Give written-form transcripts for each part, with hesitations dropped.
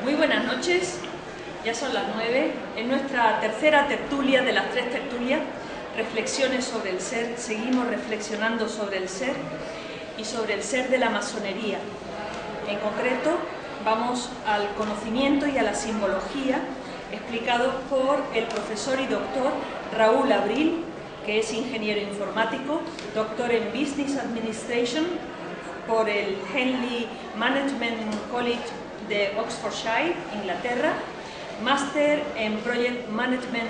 Muy buenas noches, ya son las 9, en nuestra tercera tertulia de las 3 tertulias, reflexiones sobre el ser. Seguimos reflexionando sobre el ser y sobre el ser de la masonería. En concreto, vamos al conocimiento y a la simbología explicados por el profesor y doctor Raúl Abril, que es ingeniero informático, doctor en Business Administration por el Henley Management College de Oxfordshire, Inglaterra, máster en Project Management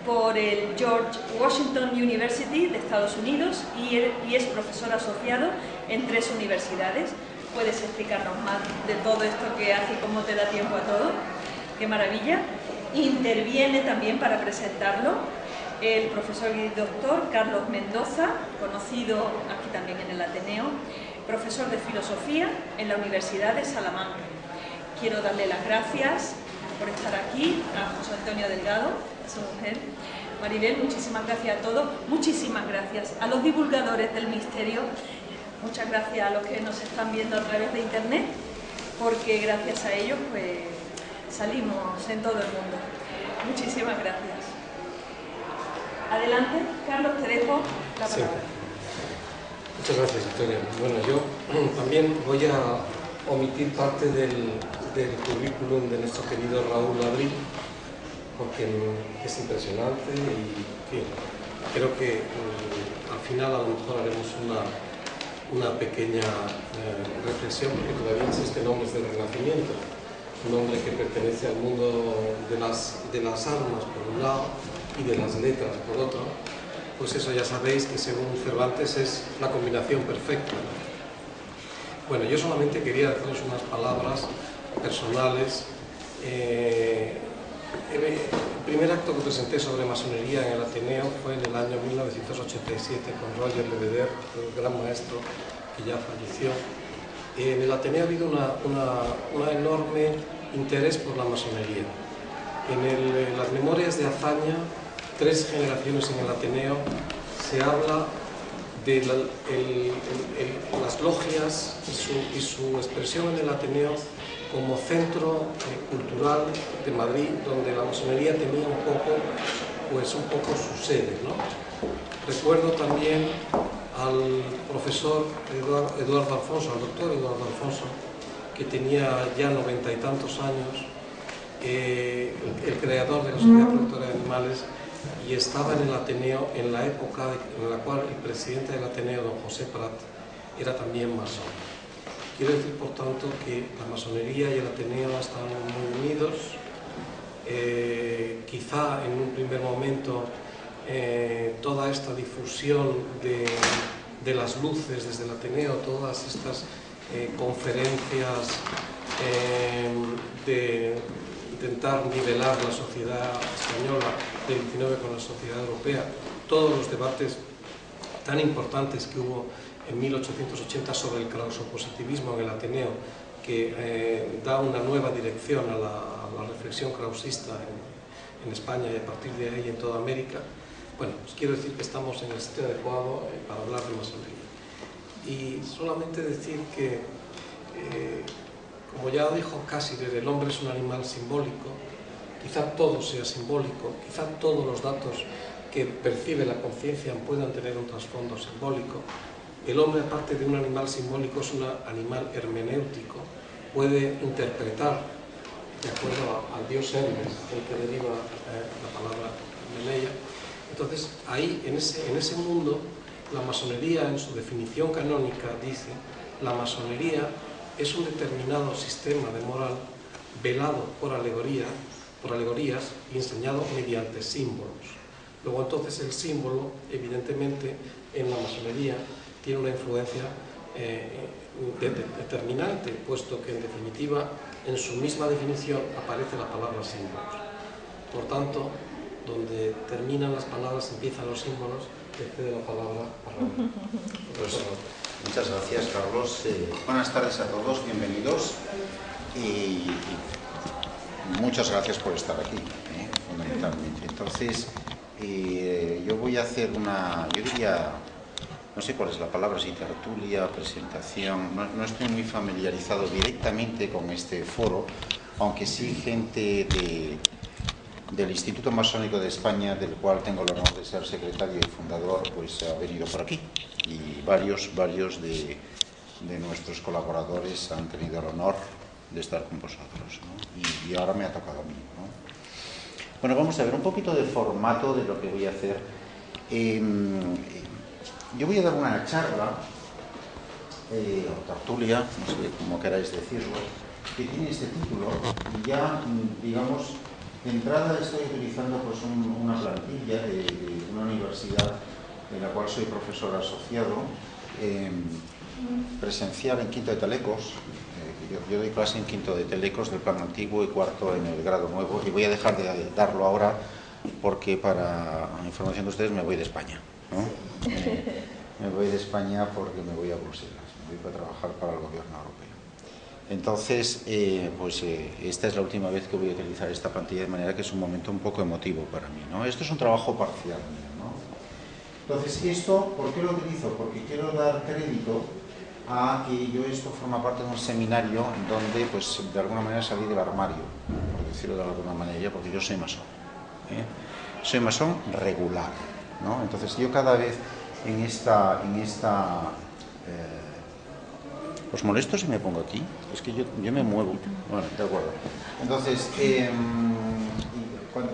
por el George Washington University de Estados Unidos y es profesor asociado en 3 universidades. ¿Puedes explicarnos más de todo esto que hace y cómo te da tiempo a todo? ¡Qué maravilla! Interviene también para presentarlo el profesor y doctor Carlos Mendoza, conocido aquí también en el Ateneo, profesor de filosofía en la Universidad de Salamanca. Quiero darle las gracias por estar aquí a José Antonio Delgado, a su mujer, Maribel, muchísimas gracias a todos, muchísimas gracias a los divulgadores del misterio, muchas gracias a los que nos están viendo a través de internet, porque gracias a ellos pues salimos en todo el mundo. Muchísimas gracias. Adelante, Carlos, te dejo la palabra. Sí. Muchas gracias, Victoria. Bueno, yo también voy a omitir parte del currículum de nuestro querido Raúl Abril, porque es impresionante y, en fin, creo que al final a lo mejor haremos una pequeña reflexión, porque todavía existen hombres del Renacimiento, un hombre que pertenece al mundo de las armas por un lado y de las letras por otro. Pues eso ya sabéis que según Cervantes es la combinación perfecta. Bueno, yo solamente quería deciros unas palabras personales. El primer acto que presenté sobre masonería en el Ateneo fue en el año 1987 con Roger Lebeder, el gran maestro que ya falleció. En el Ateneo ha habido un enorme interés por la masonería. En las memorias de Azaña, 3 generaciones en el Ateneo, se habla de las logias y su expresión en el Ateneo como centro cultural de Madrid, donde la masonería tenía un poco su sede, ¿no? Recuerdo también al profesor Eduardo Alfonso, al doctor Eduardo Alfonso, que tenía ya 90 y tantos años, el creador de la Sociedad Protectora de Animales, y estaba en el Ateneo en la época en la cual el presidente del Ateneo, don José Prat, era también masón. Quiero decir, por tanto, que la masonería y el Ateneo están muy unidos. Quizá en un primer momento toda esta difusión de las luces desde el Ateneo, todas estas conferencias de intentar nivelar la sociedad española del 19 con la sociedad europea, todos los debates tan importantes que hubo en 1880 sobre el clausopositivismo en el Ateneo, que da una nueva dirección a la reflexión krausista en España y a partir de ahí en toda América. Bueno, pues quiero decir que estamos en el sitio adecuado para hablar de masonería. Y solamente decir que, como ya dijo Cassirer, el hombre es un animal simbólico. Quizá todo sea simbólico, quizá todos los datos que percibe la conciencia puedan tener un trasfondo simbólico. El hombre, aparte de un animal simbólico, es un animal hermenéutico, puede interpretar, de acuerdo al dios Hermes, del que deriva la palabra Meneia. Entonces, ahí, en ese mundo, la masonería, en su definición canónica, dice: la masonería es un determinado sistema de moral velado por alegorías y enseñado mediante símbolos. Luego, entonces, el símbolo, evidentemente, en la masonería tiene una influencia determinante, puesto que, en definitiva, en su misma definición aparece la palabra símbolos. Por tanto, donde terminan las palabras, empiezan los símbolos, le cedo la palabra a Raúl. Pues, muchas gracias, Carlos. Buenas tardes a todos, bienvenidos y muchas gracias por estar aquí, fundamentalmente. Entonces, yo voy a hacer yo diría, no sé cuál es la palabra, si tertulia, presentación, no estoy muy familiarizado directamente con este foro, aunque sí gente del Instituto Masónico de España, del cual tengo el honor de ser secretario y fundador, pues ha venido por aquí, y varios de nuestros colaboradores han tenido el honor de estar con vosotros, ¿no? Y ahora me ha tocado a mí, ¿no? Bueno, vamos a ver un poquito de formato de lo que voy a hacer. Yo voy a dar una charla, o tertulia, no sé cómo queráis decirlo, que tiene este título, y ya, digamos, de entrada estoy utilizando pues una plantilla de una universidad en la cual soy profesor asociado, presencial en quinto de Telecos. Yo doy clase en quinto de Telecos del plan antiguo y cuarto en el grado nuevo, y voy a dejar de darlo ahora porque, para información de ustedes, me voy de España, ¿no? Me voy de España porque me voy a Bruselas, me voy para trabajar para el gobierno europeo. Entonces, esta es la última vez que voy a utilizar esta plantilla, de manera que es un momento un poco emotivo para mí, ¿no? Esto es un trabajo parcial mío, ¿no? Entonces, esto, ¿por qué lo utilizo? Porque quiero dar crédito a que esto forma parte de un seminario donde, pues, de alguna manera salí del armario, por decirlo de alguna manera, porque yo soy masón, ¿eh? Soy masón regular, ¿no? Entonces, yo cada vez ¿os molesto si me pongo aquí? Es que yo me muevo. Bueno, de acuerdo. Entonces,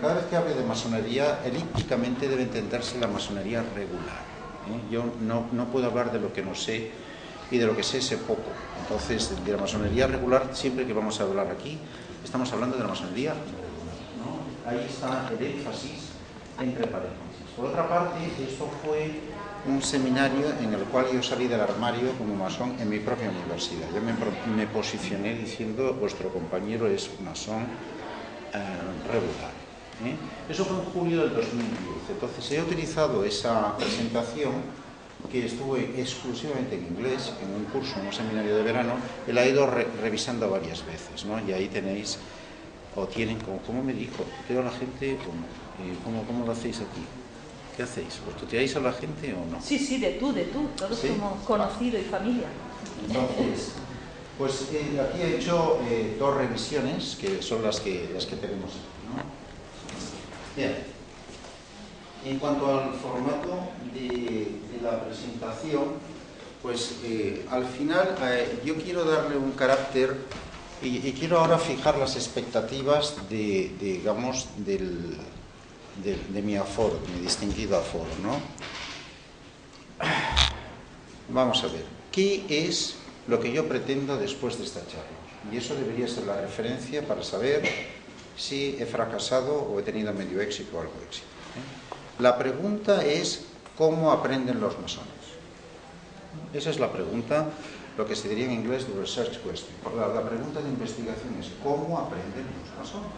cada vez que hable de masonería, elípticamente debe entenderse la masonería regular, ¿eh? Yo no puedo hablar de lo que no sé, y de lo que sé poco. Entonces, de la masonería regular, siempre que vamos a hablar aquí, estamos hablando de la masonería regular, ¿no? Ahí está el énfasis entre paréntesis. Por otra parte, esto fue un seminario en el cual yo salí del armario como masón en mi propia universidad. Yo me posicioné diciendo: vuestro compañero es masón regular, ¿eh? Eso fue en julio del 2010. Entonces, he utilizado esa presentación, que estuve exclusivamente en inglés, en un curso, en un seminario de verano, y la he ido revisando varias veces, ¿no? Y ahí tenéis, o tienen, como me dijo, ¿tuteo a la gente o no? ¿Cómo lo hacéis aquí? ¿Qué hacéis? ¿Os tuteáis a la gente o no? Sí, de tú, todos ¿Sí? somos conocidos y familia. Entonces, pues aquí he hecho dos revisiones, que son las que tenemos aquí, ¿no? Bien. En cuanto al formato de la presentación, pues al final yo quiero darle un carácter, y quiero ahora fijar las expectativas digamos, de mi aforo, de mi distinguido aforo, ¿no? Vamos a ver, ¿qué es lo que yo pretendo después de esta charla? Y eso debería ser la referencia para saber si he fracasado o he tenido medio éxito o algo de éxito, ¿eh? La pregunta es: ¿cómo aprenden los masones? Esa es la pregunta, lo que se diría en inglés the research question. La pregunta de investigación es: ¿cómo aprenden los masones?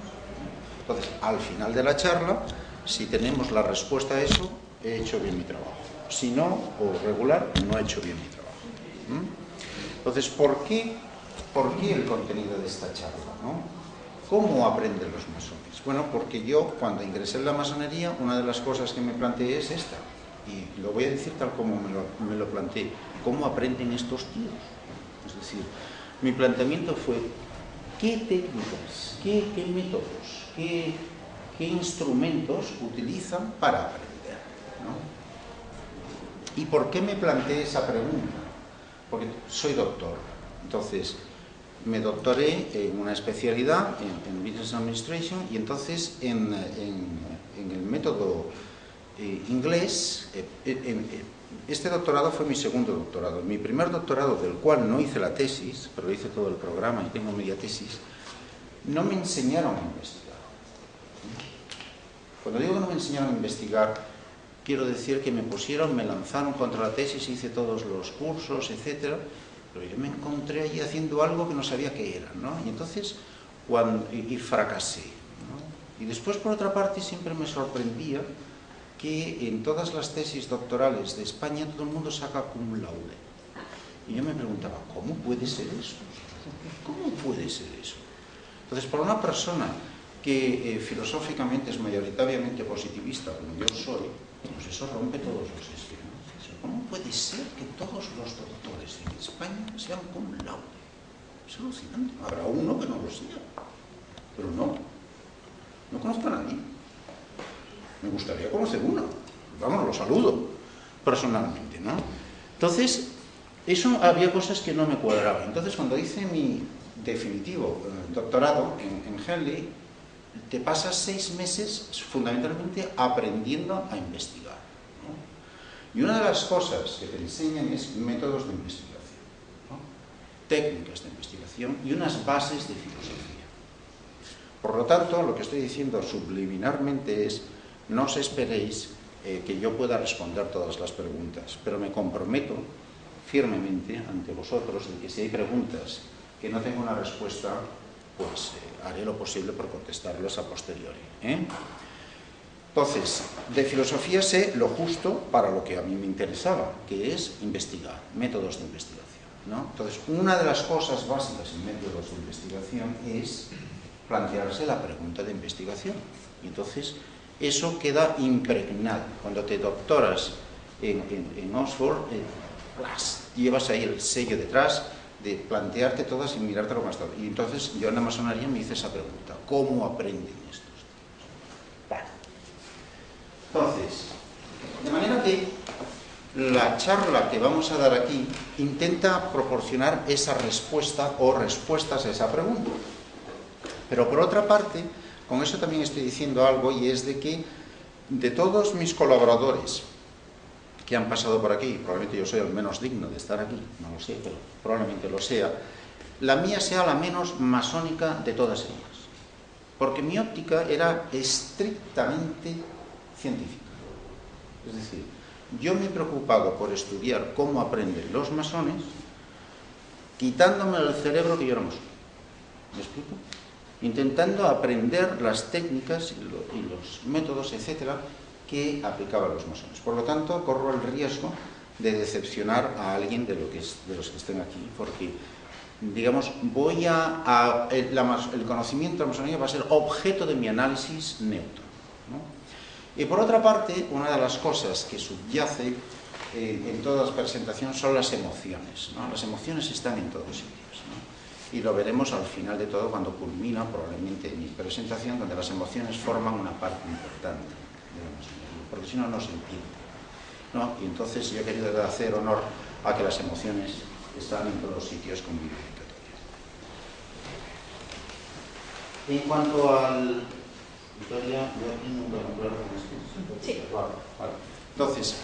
Entonces, al final de la charla, si tenemos la respuesta a eso, he hecho bien mi trabajo. Si no, o regular, no he hecho bien mi trabajo. Entonces, ¿por qué el contenido de esta charla, ¿no? ¿Cómo aprenden los masones? Bueno, porque yo, cuando ingresé en la masonería, una de las cosas que me planteé es esta, y lo voy a decir tal como me lo planteé: ¿cómo aprenden estos tíos? Es decir, mi planteamiento fue: ¿qué técnicas, qué métodos, qué instrumentos utilizan para aprender? ¿no? ¿Y por qué me planteé esa pregunta? Porque soy doctor, entonces me doctoré en una especialidad en Business Administration y entonces en el método inglés, este doctorado fue mi segundo doctorado. Mi primer doctorado, del cual no hice la tesis, pero hice todo el programa y tengo media tesis, no me enseñaron a investigar. Cuando digo que no me enseñaron a investigar, quiero decir que me lanzaron contra la tesis, hice todos los cursos, etcétera, pero yo me encontré allí haciendo algo que no sabía qué era, ¿no? Y entonces, y fracasé, ¿no? Y después, por otra parte, siempre me sorprendía que en todas las tesis doctorales de España todo el mundo saca cum laude. Y yo me preguntaba, ¿cómo puede ser eso? ¿Cómo puede ser eso? Entonces, para una persona que filosóficamente es mayoritariamente positivista, como yo soy, pues eso rompe todos los esquemas. ¿Cómo puede ser que todos los doctores en España sean cum laude? Es alucinante. Habrá uno que no lo sea, pero no conozco a nadie. Me gustaría conocer uno. Vamos, lo saludo personalmente, ¿no? Entonces, eso había cosas que no me cuadraban. Entonces, cuando hice mi definitivo doctorado en Henley, te pasas 6 meses fundamentalmente aprendiendo a investigar, ¿no? Y una de las cosas que te enseñan es métodos de investigación, ¿no? Técnicas de investigación y unas bases de filosofía. Por lo tanto, lo que estoy diciendo subliminarmente es: no os esperéis que yo pueda responder todas las preguntas, pero me comprometo firmemente ante vosotros de que si hay preguntas que no tengo una respuesta, pues haré lo posible por contestarlas a posteriori, ¿eh? Entonces, de filosofía sé lo justo para lo que a mí me interesaba, que es investigar, métodos de investigación, ¿no? Entonces, una de las cosas básicas en métodos de investigación es plantearse la pregunta de investigación. Y entonces, eso queda impregnado. Cuando te doctoras en Oxford, llevas ahí el sello detrás de plantearte todas y mirártelo más tarde. Y entonces yo en la masonería me hice esa pregunta: ¿cómo aprenden estos tíos? Vale. Entonces, de manera que la charla que vamos a dar aquí intenta proporcionar esa respuesta o respuestas a esa pregunta. Pero por otra parte, con eso también estoy diciendo algo, y es de que de todos mis colaboradores que han pasado por aquí, probablemente yo soy el menos digno de estar aquí, no lo sé, pero probablemente lo sea, la mía sea la menos masónica de todas ellas, porque mi óptica era estrictamente científica. Es decir, yo me he preocupado por estudiar cómo aprenden los masones, quitándome del cerebro que yo era masón. ¿Me explico? Intentando aprender las técnicas y los métodos, etcétera, que aplicaban los masones. Por lo tanto, corro el riesgo de decepcionar a alguien de los que estén aquí, porque, digamos, el conocimiento de la masonería va a ser objeto de mi análisis neutro, ¿no? Y por otra parte, una de las cosas que subyace en todas las presentaciones son las emociones, ¿no? Las emociones están en todos sitios, ¿no? Y lo veremos al final de todo, cuando culmina probablemente mi presentación, donde las emociones forman una parte importante de la masonería, porque si no, no se entiende, ¿no? Y entonces yo he querido hacer honor a que las emociones están en todos sitios con mi dedicatoria. En cuanto al... Victoria, yo aquí no puedo hablar con esto. Sí. Vale. Entonces,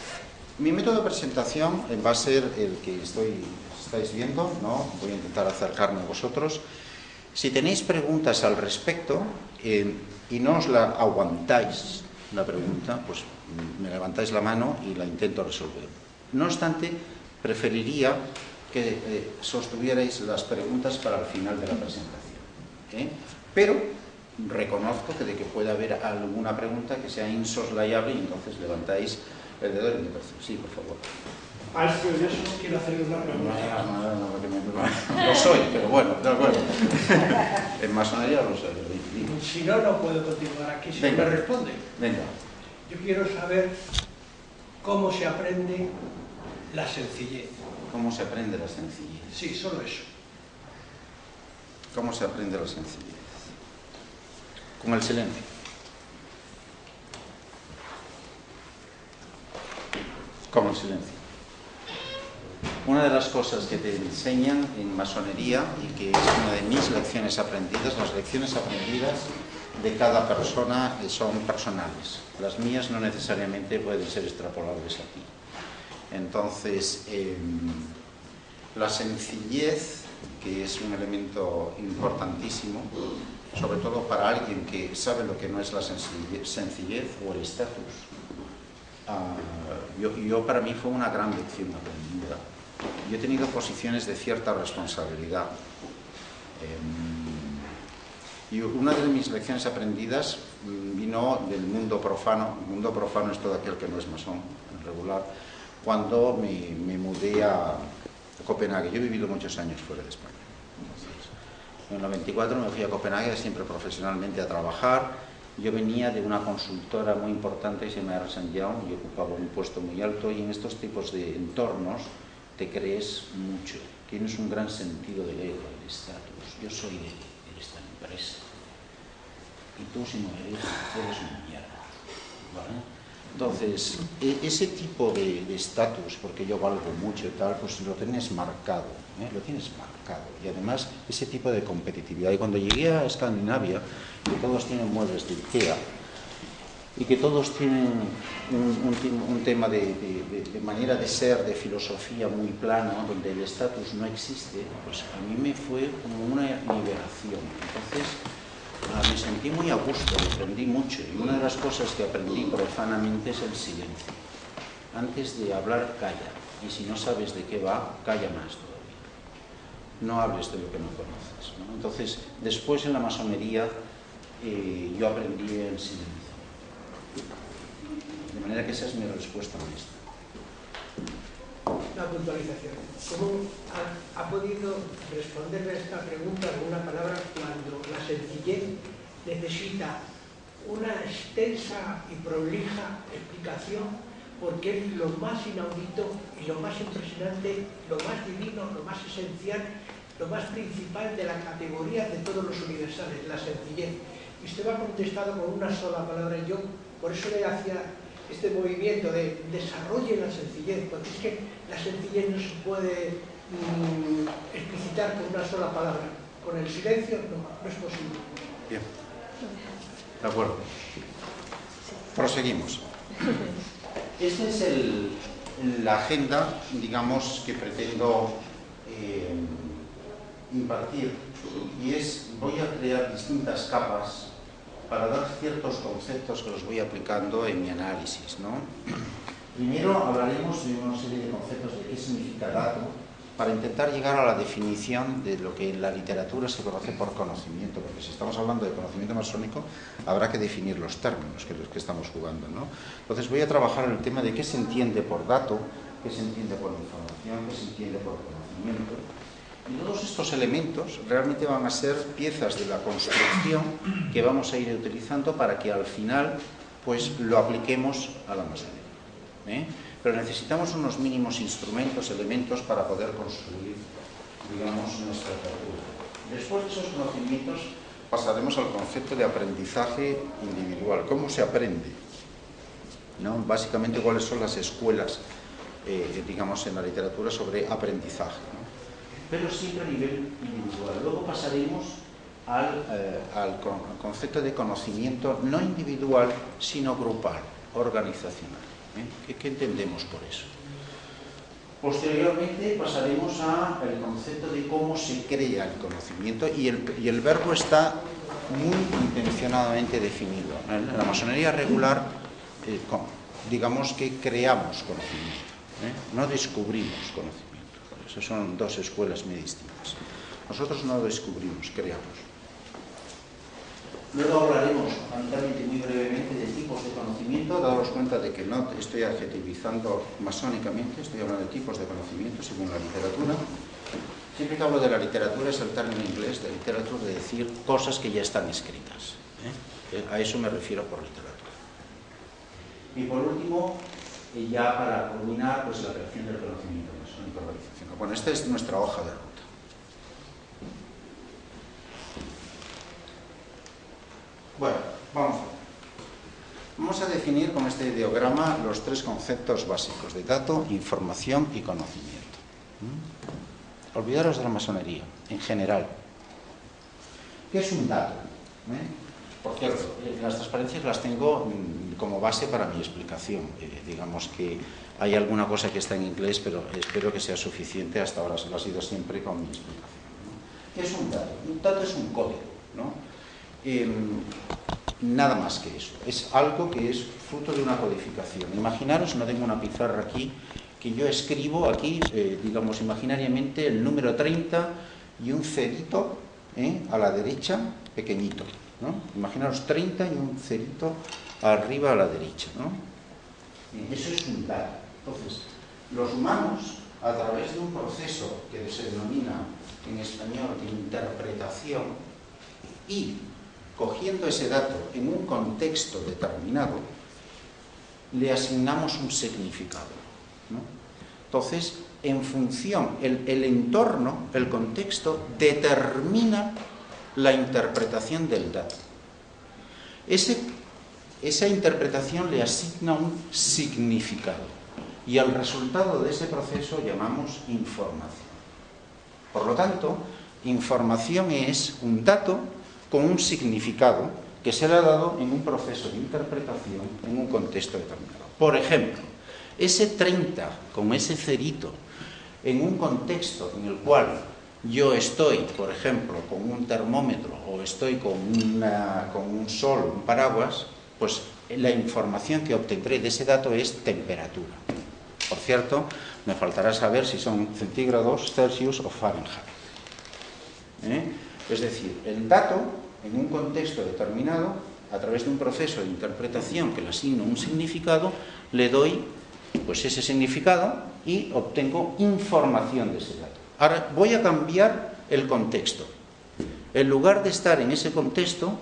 mi método de presentación va a ser el que estáis viendo, ¿no? Voy a intentar acercarme a vosotros. Si tenéis preguntas al respecto y no os la aguantáis la pregunta, pues me levantáis la mano y la intento resolver. No obstante, preferiría que sostuvierais las preguntas para el final de la presentación, ¿eh? Pero reconozco que de que puede haber alguna pregunta que sea insoslayable y entonces levantáis el dedo y me parece. Sí, por favor. Alfio, yo solo quiero hacer una pregunta. No, lo soy, pero bueno, de acuerdo. En masonería lo soy. Si no, no puedo continuar aquí si no me responde. Venga. Yo quiero saber cómo se aprende la sencillez. ¿Cómo se aprende la sencillez? Sí, solo eso. ¿Cómo se aprende la sencillez? Con el silencio. Como el silencio. Una de las cosas que te enseñan en masonería y que es una de mis lecciones aprendidas, las lecciones aprendidas de cada persona son personales. Las mías no necesariamente pueden ser extrapolables a ti. Entonces, la sencillez, que es un elemento importantísimo, sobre todo para alguien que sabe lo que no es la sencillez o el estatus, para mí fue una gran lección aprendida. Yo he tenido posiciones de cierta responsabilidad. Y una de mis lecciones aprendidas vino del mundo profano. El mundo profano es todo aquel que no es masón, en regular. Cuando me mudé a Copenhague, yo he vivido muchos años fuera de España. Entonces, en el 94 me fui a Copenhague, siempre profesionalmente a trabajar. Yo venía de una consultora muy importante que se llama Ernst & Young, y ocupaba un puesto muy alto, y en estos tipos de entornos te crees mucho, tienes un gran sentido del ego, del estatus. Yo soy de esta empresa, y tú si no eres una mierda, ¿vale? Entonces, ese tipo de estatus, porque yo valgo mucho y tal, pues lo tienes marcado, lo tienes marcado. Y además, ese tipo de competitividad. Y cuando llegué a Escandinavia, que todos tienen muebles de IKEA, y que todos tienen un tema de manera de ser, de filosofía muy plano, donde el estatus no existe, pues a mí me fue como una liberación. Entonces, me sentí muy a gusto, aprendí mucho, y una de las cosas que aprendí profanamente es el silencio. Antes de hablar, calla, y si no sabes de qué va, calla más todavía. No hables de lo que no conoces, ¿no? Entonces, después en la masonería yo aprendí el silencio. De manera que esa es mi respuesta honesta. Una puntualización. ¿Cómo ha podido responderle a esta pregunta con una palabra cuando la sencillez necesita una extensa y prolija explicación, porque es lo más inaudito y lo más impresionante, lo más divino, lo más esencial, lo más principal de la categoría de todos los universales, la sencillez? Y usted me ha contestado con una sola palabra, y yo por eso le hacía este movimiento de desarrolle la sencillez, porque es que la sencillez no se puede explicitar con una sola palabra. Con el silencio no es posible. Bien. De acuerdo. Proseguimos. Esta es la agenda, digamos, que pretendo impartir, y voy a crear distintas capas para dar ciertos conceptos que los voy aplicando en mi análisis, ¿no? Primero hablaremos de una serie de conceptos de qué significa dato, para intentar llegar a la definición de lo que en la literatura se conoce por conocimiento, porque si estamos hablando de conocimiento masónico, habrá que definir los términos que los que estamos jugando, ¿no? Entonces voy a trabajar en el tema de qué se entiende por dato, qué se entiende por información, qué se entiende por conocimiento. Y todos estos elementos realmente van a ser piezas de la construcción que vamos a ir utilizando para que al final pues lo apliquemos a la masonería, Pero necesitamos unos mínimos instrumentos, elementos para poder construir, digamos, nuestra cultura. Después de esos conocimientos pasaremos al concepto de aprendizaje individual. ¿Cómo se aprende? ¿No? Básicamente, ¿cuáles son las escuelas, digamos, en la literatura sobre aprendizaje? ¿No? Pero siempre a nivel individual. Luego pasaremos al concepto de conocimiento no individual, sino grupal, organizacional. ¿Qué entendemos por eso? Posteriormente pasaremos al concepto de cómo se crea el conocimiento, y el verbo está muy intencionadamente definido. En la masonería regular, digamos que creamos conocimiento, no descubrimos conocimiento. Esas son dos escuelas muy distintas. Nosotros no descubrimos, creamos. Luego hablaremos, fundamentalmente, muy brevemente, de tipos de conocimiento. Daros cuenta de que no estoy adjetivizando masónicamente, estoy hablando de tipos de conocimiento según la literatura. Siempre que hablo de la literatura es el término inglés de literatura, de decir cosas que ya están escritas. A eso me refiero por literatura. Y por último, ya para culminar, pues la creación del conocimiento masónico organizacional. Bueno, esta es nuestra hoja de ruta. Bueno, vamos a ver. Vamos a definir con este ideograma los tres conceptos básicos de dato, información y conocimiento. Olvidaros de la masonería, en general. ¿Qué es un dato? Por cierto, las transparencias las tengo como base para mi explicación. Digamos que hay alguna cosa que está en inglés, pero espero que sea suficiente. Hasta ahora lo ha sido siempre con mi explicación. ¿Qué es un dato? Un dato es un código, ¿no? Nada más que eso. Es algo que es fruto de una codificación. Imaginaros, no tengo una pizarra aquí, que yo escribo aquí, digamos imaginariamente, el número 30 y un cerito a la derecha, pequeñito, ¿no? Imaginaros 30 y un cerito arriba a la derecha, ¿no? Eso es un dato. Entonces, los humanos, a través de un proceso que se denomina en español de interpretación, y cogiendo ese dato en un contexto determinado, le asignamos un significado, ¿no? Entonces, en función, el entorno, el contexto, determina la interpretación del dato. Esa interpretación le asigna un significado y al resultado de ese proceso llamamos información. Por lo tanto, información es un dato con un significado que se le ha dado en un proceso de interpretación en un contexto determinado. Por ejemplo, ese 30 con ese cerito en un contexto en el cual yo estoy, por ejemplo, con un termómetro o estoy con un sol, un paraguas, pues la información que obtendré de ese dato es temperatura. Por cierto, me faltará saber si son centígrados, Celsius o Fahrenheit. Es decir, el dato, en un contexto determinado, a través de un proceso de interpretación que le asigno un significado, le doy pues ese significado y obtengo información de ese dato. Ahora voy a cambiar el contexto. En lugar de estar en ese contexto,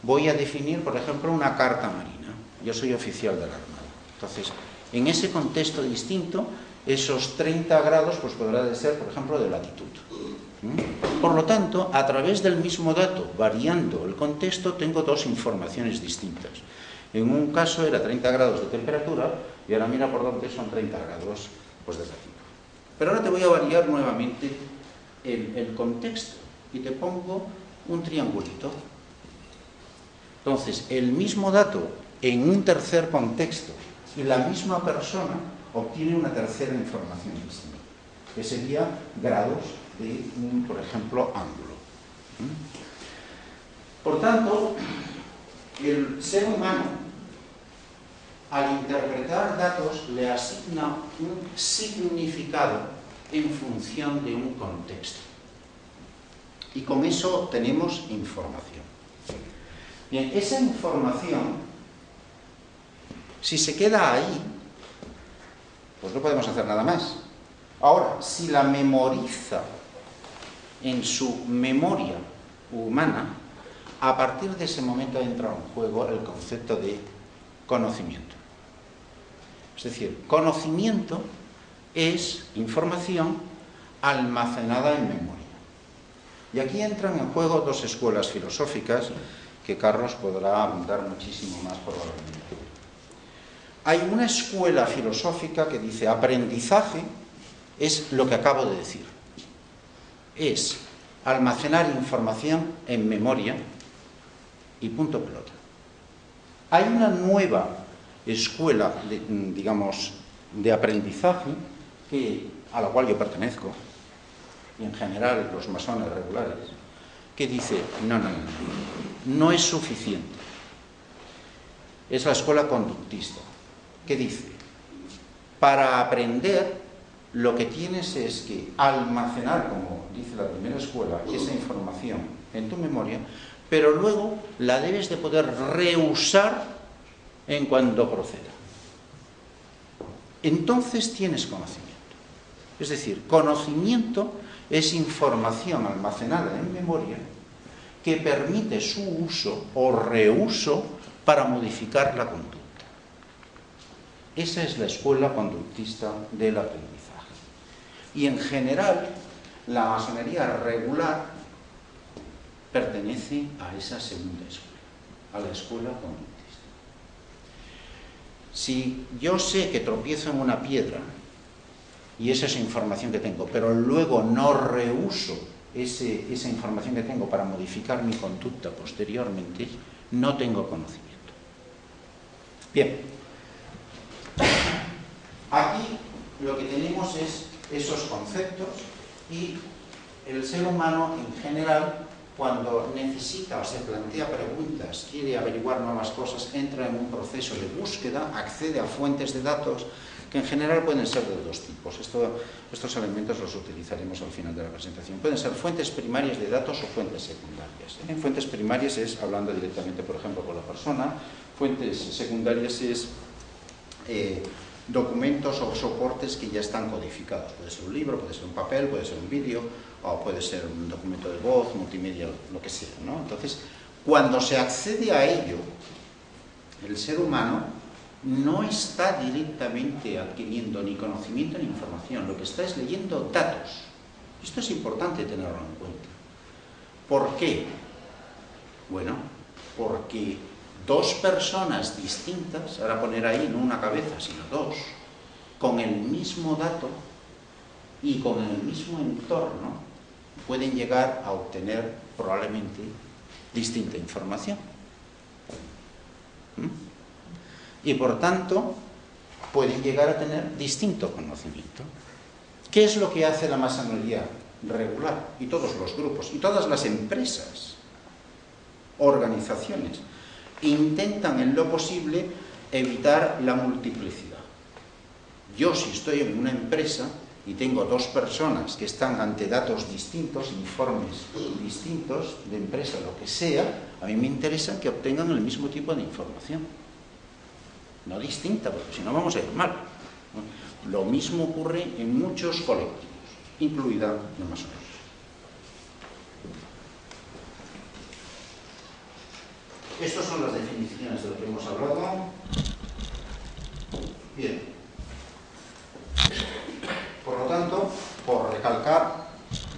voy a definir, por ejemplo, una carta marina. Yo soy oficial de la Armada. Entonces, en ese contexto distinto, esos 30 grados pues podrá ser, por ejemplo, de latitud. Por lo tanto, a través del mismo dato, variando el contexto, tengo dos informaciones distintas. En un caso era 30 grados de temperatura y ahora mira por dónde son 30 grados pues, de latitud. Pero ahora te voy a variar nuevamente el contexto y te pongo un triangulito. Entonces, el mismo dato en un tercer contexto y la misma persona obtiene una tercera información distinta, que sería grados de un, por ejemplo, ángulo. Por tanto, el ser humano, al interpretar datos, le asigna un significado en función de un contexto. Y con eso tenemos información. Bien, esa información, si se queda ahí, pues no podemos hacer nada más. Ahora, si la memoriza en su memoria humana, a partir de ese momento entra en juego el concepto de conocimiento. Es decir, conocimiento es información almacenada en memoria. Y aquí entran en juego dos escuelas filosóficas que Carlos podrá abundar muchísimo más probablemente. Hay una escuela filosófica que dice aprendizaje es lo que acabo de decir. Es almacenar información en memoria y punto pelota. Hay una nueva escuela, de aprendizaje a la cual yo pertenezco, y en general los masones regulares, que dice, no es suficiente. Es la escuela conductista, que dice, para aprender lo que tienes es que almacenar, como dice la primera escuela, esa información en tu memoria, pero luego la debes de poder reusar en cuanto proceda. Entonces tienes conocimiento. Es decir, conocimiento es información almacenada en memoria que permite su uso o reuso para modificar la conducta. Esa es la escuela conductista del aprendizaje. Y en general, la masonería regular pertenece a esa segunda escuela, a la escuela conductista. Si yo sé que tropiezo en una piedra, y esa es información que tengo, pero luego no reuso esa información que tengo para modificar mi conducta posteriormente, no tengo conocimiento. Bien, aquí lo que tenemos es esos conceptos, y el ser humano en general, cuando necesita o se plantea preguntas, quiere averiguar nuevas cosas, entra en un proceso de búsqueda, accede a fuentes de datos que en general pueden ser de dos tipos. Estos elementos los utilizaremos al final de la presentación. Pueden ser fuentes primarias de datos o fuentes secundarias. Fuentes primarias es hablando directamente, por ejemplo, con la persona. Fuentes secundarias es documentos o soportes que ya están codificados. Puede ser un libro, puede ser un papel, puede ser un vídeo, o puede ser un documento de voz, multimedia, lo que sea, ¿no? Entonces, cuando se accede a ello, el ser humano no está directamente adquiriendo ni conocimiento ni información, lo que está es leyendo datos. Esto es importante tenerlo en cuenta. ¿Por qué? Bueno, porque dos personas distintas, ahora poner ahí no una cabeza, sino dos, con el mismo dato y con el mismo entorno, pueden llegar a obtener probablemente distinta información. Y por tanto, pueden llegar a tener distinto conocimiento. ¿Qué es lo que hace la masonería regular? Y todos los grupos, y todas las empresas, organizaciones, intentan en lo posible evitar la multiplicidad. Yo, si estoy en una empresa y tengo dos personas que están ante datos distintos, informes distintos de empresa, lo que sea, a mí me interesa que obtengan el mismo tipo de información. No distinta, porque si no vamos a ir mal. Lo mismo ocurre en muchos colectivos, incluida la masonería. Estas son las definiciones de lo que hemos hablado. Bien. Por lo tanto, por recalcar,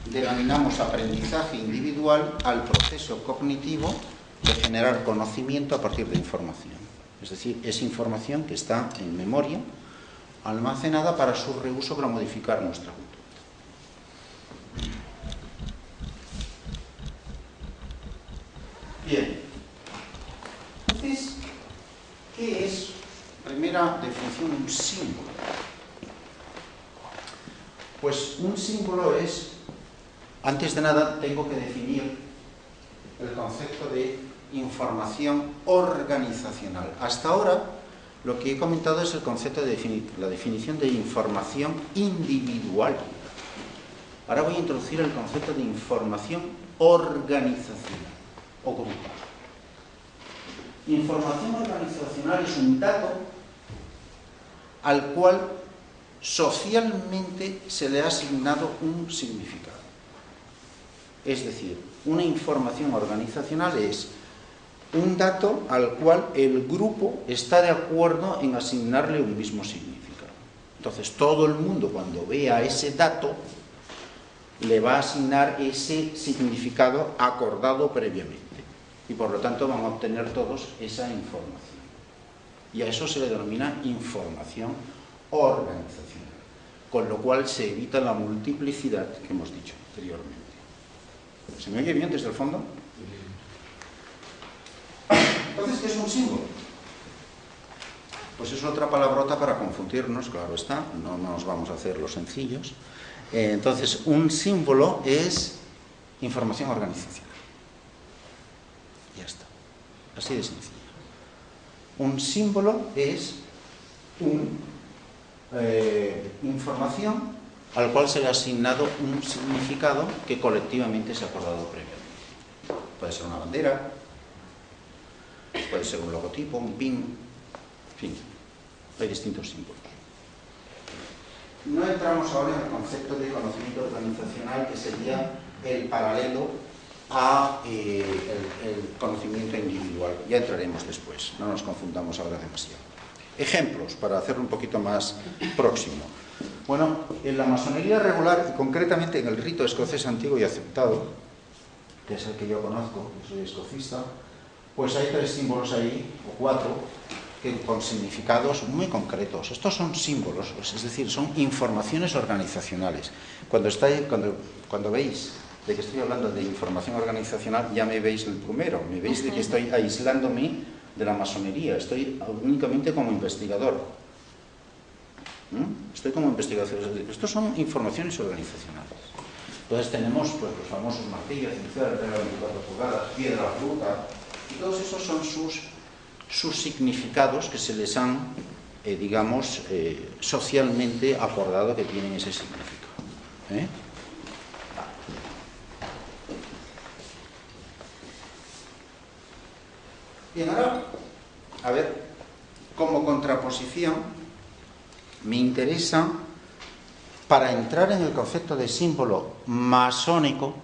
denominamos aprendizaje individual al proceso cognitivo de generar conocimiento a partir de información. Es decir, es información que está en memoria, almacenada para su reuso para modificar nuestra conducta. Bien. Entonces, ¿qué es? Primera definición, un símbolo. Pues un símbolo es, antes de nada, tengo que definir el concepto de información organizacional. Hasta ahora, lo que he comentado es el concepto de la definición de información individual. Ahora voy a introducir el concepto de información organizacional o grupal. Información organizacional es un dato al cual socialmente se le ha asignado un significado. Es decir, una información organizacional es un dato al cual el grupo está de acuerdo en asignarle un mismo significado. Entonces, todo el mundo, cuando vea ese dato, le va a asignar ese significado acordado previamente. Y por lo tanto van a obtener todos esa información. Y a eso se le denomina información organizacional. Con lo cual se evita la multiplicidad que hemos dicho anteriormente. ¿Se me oye bien desde el fondo? Entonces, ¿qué es un símbolo? Pues es otra palabrota para confundirnos, claro está, no nos vamos a hacer los sencillos. Entonces, un símbolo es información organizacional. Ya está, así de sencillo. Un símbolo es información al cual se le ha asignado un significado que colectivamente se ha acordado previamente. Puede ser una bandera, puede ser un logotipo, un pin, en fin, hay distintos símbolos. No entramos ahora en el concepto de conocimiento organizacional, que sería el paralelo a el conocimiento individual. Ya entraremos después, no nos confundamos ahora demasiado. Ejemplos, para hacerlo un poquito más próximo. Bueno, en la masonería regular, y concretamente en el rito escocés antiguo y aceptado, que es el que yo conozco, que soy escocista, pues hay 3 símbolos ahí, o 4, con significados muy concretos. Estos son símbolos, es decir, son informaciones organizacionales. Cuando veis de que estoy hablando de información organizacional, ya me veis el primero, me veis de que estoy aislándome de la masonería, estoy únicamente como investigador. Estoy como investigador. Estos son informaciones organizacionales. Entonces tenemos pues, los famosos martillos, cincel, regla 24 pulgadas, piedra, fruta, y todos esos son sus significados que se les han, digamos, socialmente acordado que tienen ese significado. Bien, ahora, a ver, como contraposición, me interesa, para entrar en el concepto de símbolo masónico,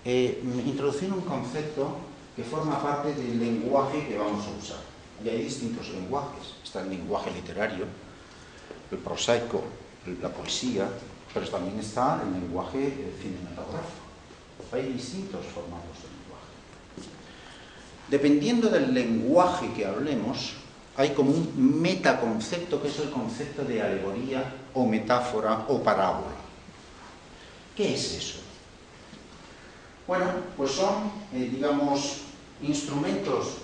introducir un concepto que forma parte del lenguaje que vamos a usar. Y hay distintos lenguajes. Está el lenguaje literario, el prosaico, la poesía, pero también está el lenguaje cinematográfico. Hay distintos formatos de lenguaje. Dependiendo del lenguaje que hablemos, hay como un metaconcepto que es el concepto de alegoría o metáfora o parábola. ¿Qué es eso? Bueno, pues son, digamos, instrumentos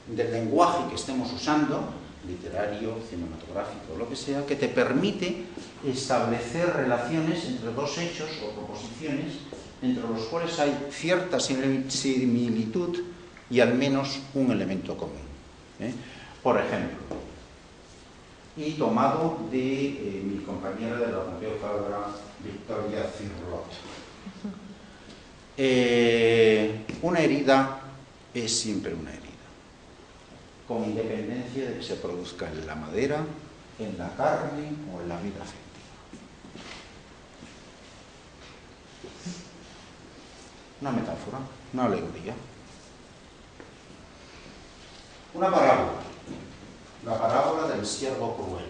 del lenguaje que estemos usando, literario, cinematográfico, lo que sea, que te permite establecer relaciones entre dos hechos o proposiciones entre los cuales hay cierta similitud y al menos un elemento común. Por ejemplo, y tomado de mi compañera de la Pompeu Fabra, Victoria Cirlot. Una herida es siempre una herida, con independencia de que se produzca en la madera, en la carne o en la vida afectiva. Una metáfora, una alegoría. Una parábola, la parábola del siervo cruel,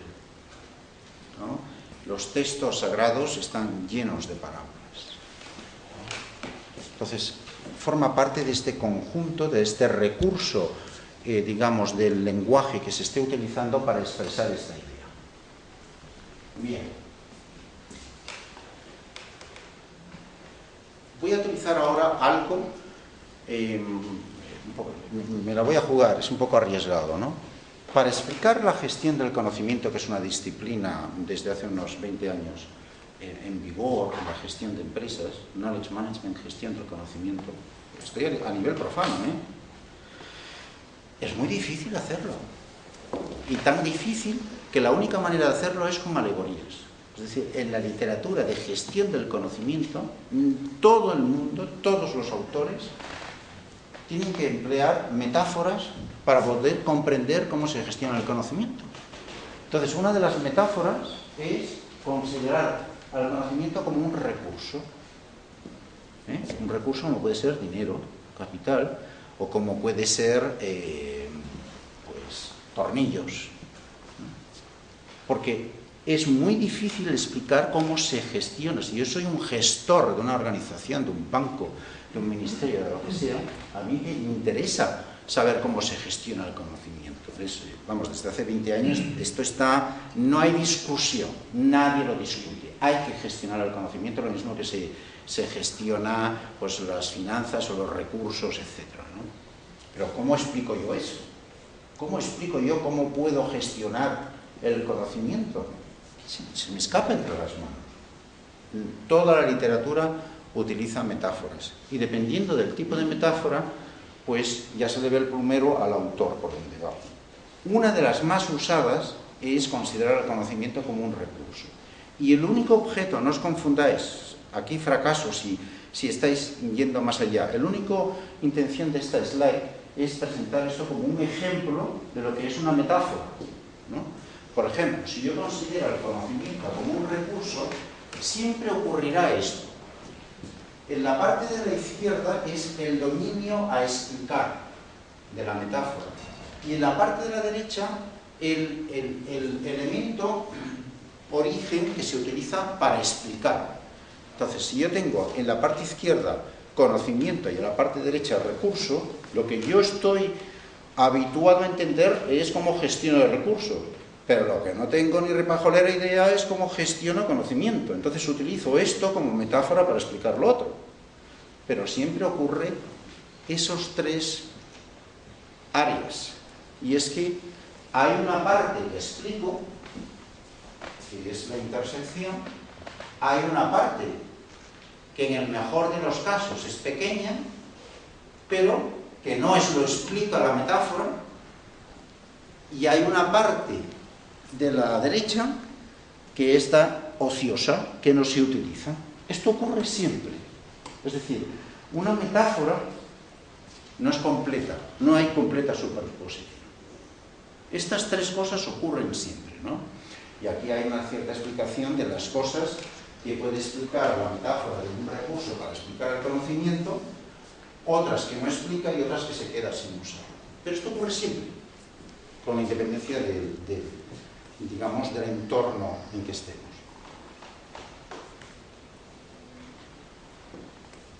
¿no? Los textos sagrados están llenos de parábolas. Entonces, forma parte de este conjunto, de este recurso, digamos, del lenguaje que se esté utilizando para expresar esta idea. Bien. Voy a utilizar ahora algo, me la voy a jugar, es un poco arriesgado, ¿no? Para explicar la gestión del conocimiento, que es una disciplina desde hace unos 20 años en vigor, la gestión de empresas, knowledge management, gestión del conocimiento, estoy a nivel profano, es muy difícil hacerlo. Y tan difícil que la única manera de hacerlo es con alegorías. Es decir, en la literatura de gestión del conocimiento, todo el mundo, todos los autores, tienen que emplear metáforas para poder comprender cómo se gestiona el conocimiento. Entonces, una de las metáforas es considerar al conocimiento como un recurso. Un recurso como puede ser dinero, capital, o como puede ser pues, tornillos. Porque es muy difícil explicar cómo se gestiona. Si yo soy un gestor de una organización, de un banco, de un ministerio, de lo que sea, a mí me interesa saber cómo se gestiona el conocimiento. Vamos, desde hace 20 años esto está, no hay discusión, nadie lo discute. Hay que gestionar el conocimiento, lo mismo que se gestiona pues, las finanzas o los recursos, etc., ¿no? Pero ¿cómo explico yo eso? ¿Cómo explico yo cómo puedo gestionar el conocimiento? Se me escapa entre las manos. Toda la literatura utiliza metáforas y dependiendo del tipo de metáfora, pues ya se le ve el plumero al autor por donde va. Una de las más usadas es considerar el conocimiento como un recurso. Y el único objeto, no os confundáis, aquí fracaso si estáis yendo más allá. La única intención de esta slide es presentar esto como un ejemplo de lo que es una metáfora, ¿no? Por ejemplo, si yo considero el conocimiento como un recurso, siempre ocurrirá esto. En la parte de la izquierda es el dominio a explicar de la metáfora. Y en la parte de la derecha, el elemento origen que se utiliza para explicar. Entonces, si yo tengo en la parte izquierda conocimiento y en la parte derecha recurso, lo que yo estoy habituado a entender es cómo gestiono el recurso, pero lo que no tengo ni repajolera idea es cómo gestiono conocimiento. Entonces utilizo esto como metáfora para explicar lo otro. Pero siempre ocurre esos tres áreas. Y es que hay una parte que explico, que es la intersección, hay una parte que en el mejor de los casos es pequeña, pero que no es lo explica la metáfora, y hay una parte de la derecha que está ociosa, que no se utiliza. Esto ocurre siempre. Es decir, una metáfora no es completa, no hay completa superposición. Estas tres cosas ocurren siempre, ¿no? Y aquí hay una cierta explicación de las cosas que puede explicar la metáfora de un recurso para explicar el conocimiento, otras que no explica y otras que se queda sin usar. Pero esto ocurre siempre, con la independencia digamos, del entorno en que estemos.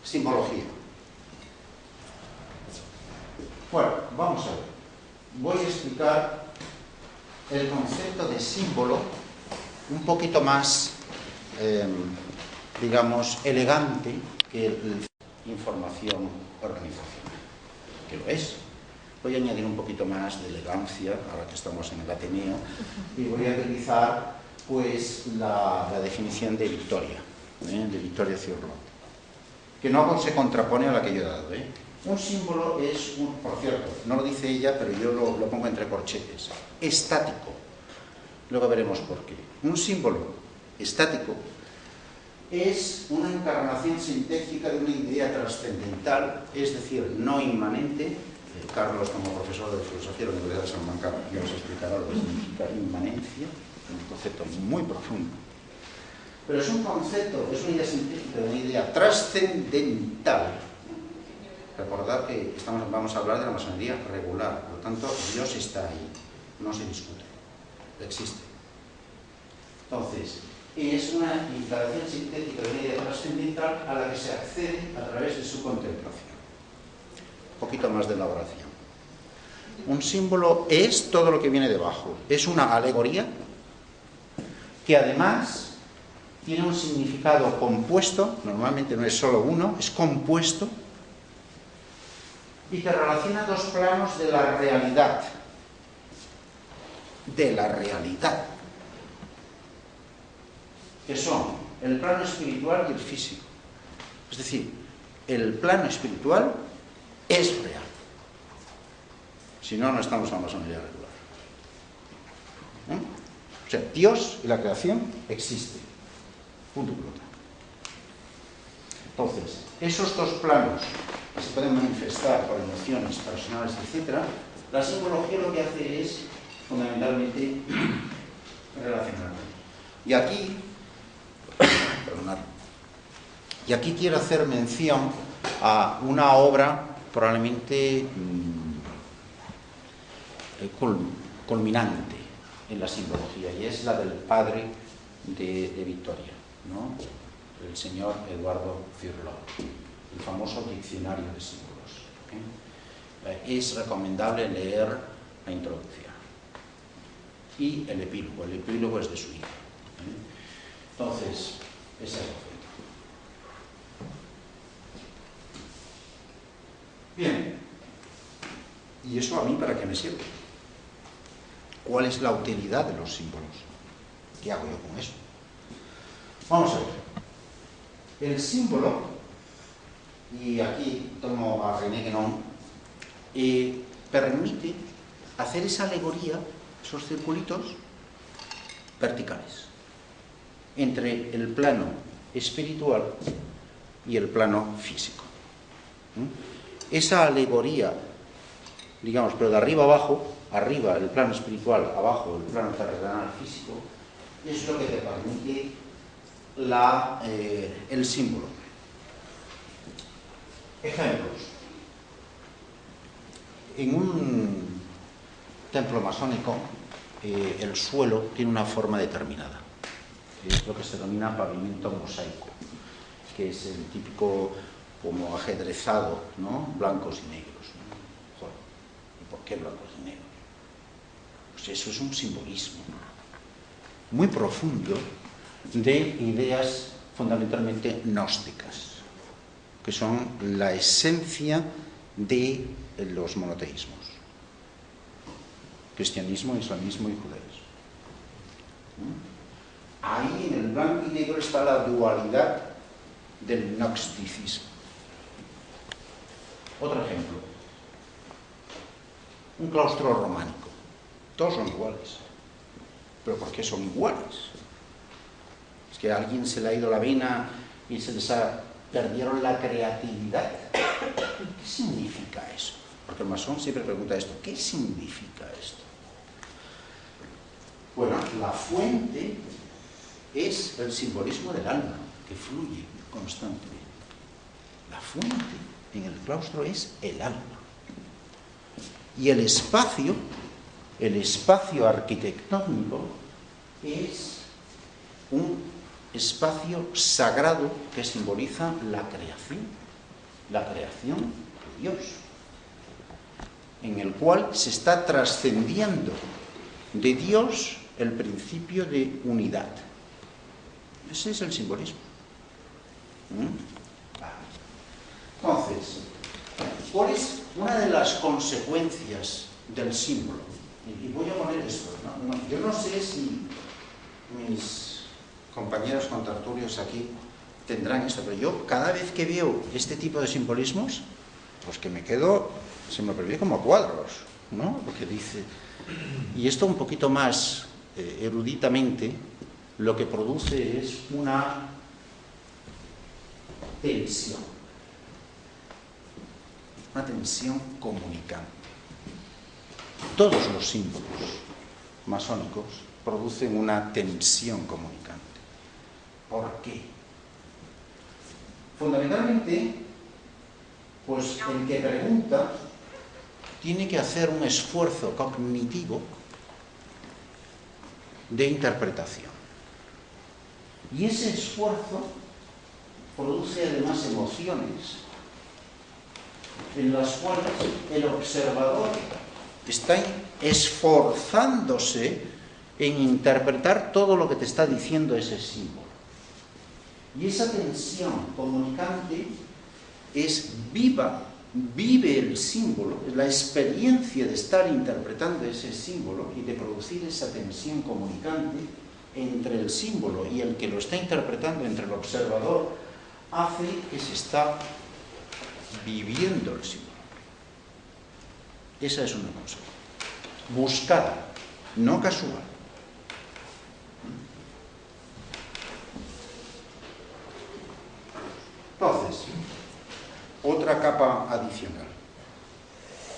Simbología. Bueno, vamos a ver. Voy a explicar el concepto de símbolo un poquito más, digamos, elegante que información organizacional, que lo es. Voy a añadir un poquito más de elegancia, ahora que estamos en el Ateneo, y voy a utilizar, pues, la definición de Victoria Cirlot, que no se contrapone a la que yo he dado, Un símbolo es, por cierto, no lo dice ella, pero yo lo pongo entre corchetes, estático. Luego veremos por qué. Un símbolo estático es una encarnación sintética de una idea trascendental, es decir, no inmanente. Carlos, como profesor de filosofía de la Universidad de Salamanca, nos explicará lo que significa inmanencia, un concepto muy profundo. Pero es un concepto, es una idea científica, una idea trascendental. Recordad que vamos a hablar de la masonería regular, por lo tanto, Dios está ahí, no se discute, existe. Entonces, es una instalación sintética de una idea trascendental a la que se accede a través de su contemplación. Un poquito más de elaboración. Un símbolo es todo lo que viene debajo, es una alegoría que además tiene un significado compuesto, normalmente no es solo uno, es compuesto, y que relaciona dos planos de la realidad. Que son el plano espiritual y el físico. Es decir, el plano espiritual es real. Si no, no estamos en la masonería regular. O sea, Dios y la creación existen. Punto pelota. Entonces, esos dos planos que se pueden manifestar por emociones personales, etc., la simbología lo que hace es, fundamentalmente, relacionar. Y aquí, quiero hacer mención a una obra probablemente culminante en la simbología, y es la del padre de Victoria, ¿no? El señor Eduardo Cirlot, el famoso diccionario de símbolos. Es recomendable leer la introducción y el epílogo es de su hija. Entonces, esa es la fe. Bien, ¿y eso a mí para qué me sirve? ¿Cuál es la utilidad de los símbolos? ¿Qué hago yo con eso? Vamos a ver. El símbolo, y aquí tomo a René Guénon, permite hacer esa alegoría, esos circulitos verticales, entre el plano espiritual y el plano físico. Esa alegoría, digamos, pero de arriba a abajo, arriba el plano espiritual, abajo el plano terrenal físico, es lo que te permite el símbolo. Ejemplos. En un templo masónico, el suelo tiene una forma determinada. Es lo que se denomina pavimento mosaico, que es el típico como ajedrezado, ¿no? Blancos y negros. Joder, ¿y por qué blanco y negro? Pues eso es un simbolismo muy profundo de ideas fundamentalmente gnósticas, que son la esencia de los monoteísmos: cristianismo, islamismo y judaísmo. Ahí en el blanco y negro está la dualidad del gnosticismo. Otro ejemplo: un claustro románico. Todos son iguales. ¿Pero por qué son iguales? ¿Es que a alguien se le ha ido la vena y se les perdieron la creatividad? ¿Qué significa eso? Porque el masón siempre pregunta esto: ¿qué significa esto? Bueno, la fuente es el simbolismo del alma, que fluye constantemente. La fuente en el claustro es el alma. Y el espacio arquitectónico es un espacio sagrado que simboliza la creación de Dios, en el cual se está trascendiendo de Dios el principio de unidad. Ese es el simbolismo. Entonces, ¿cuál es una de las consecuencias del símbolo? Y voy a poner esto, ¿no? Yo no sé si mis compañeros contertulios aquí tendrán esto, pero yo cada vez que veo este tipo de simbolismos, pues que me quedo, se me percibe como cuadros, ¿no? Porque dice, y esto un poquito más eruditamente, lo que produce es una tensión comunicante. Todos los símbolos masónicos producen una tensión comunicante. ¿Por qué? Fundamentalmente, pues el que pregunta tiene que hacer un esfuerzo cognitivo de interpretación. Y ese esfuerzo produce además emociones en las cuales el observador está esforzándose en interpretar todo lo que te está diciendo ese símbolo. Y esa tensión comunicante es viva, vive el símbolo, es la experiencia de estar interpretando ese símbolo y de producir esa tensión comunicante entre el símbolo y el que lo está interpretando, entre el observador, hace que se está viviendo el símbolo. Esa es una cosa buscada, no casual. Entonces, otra capa adicional.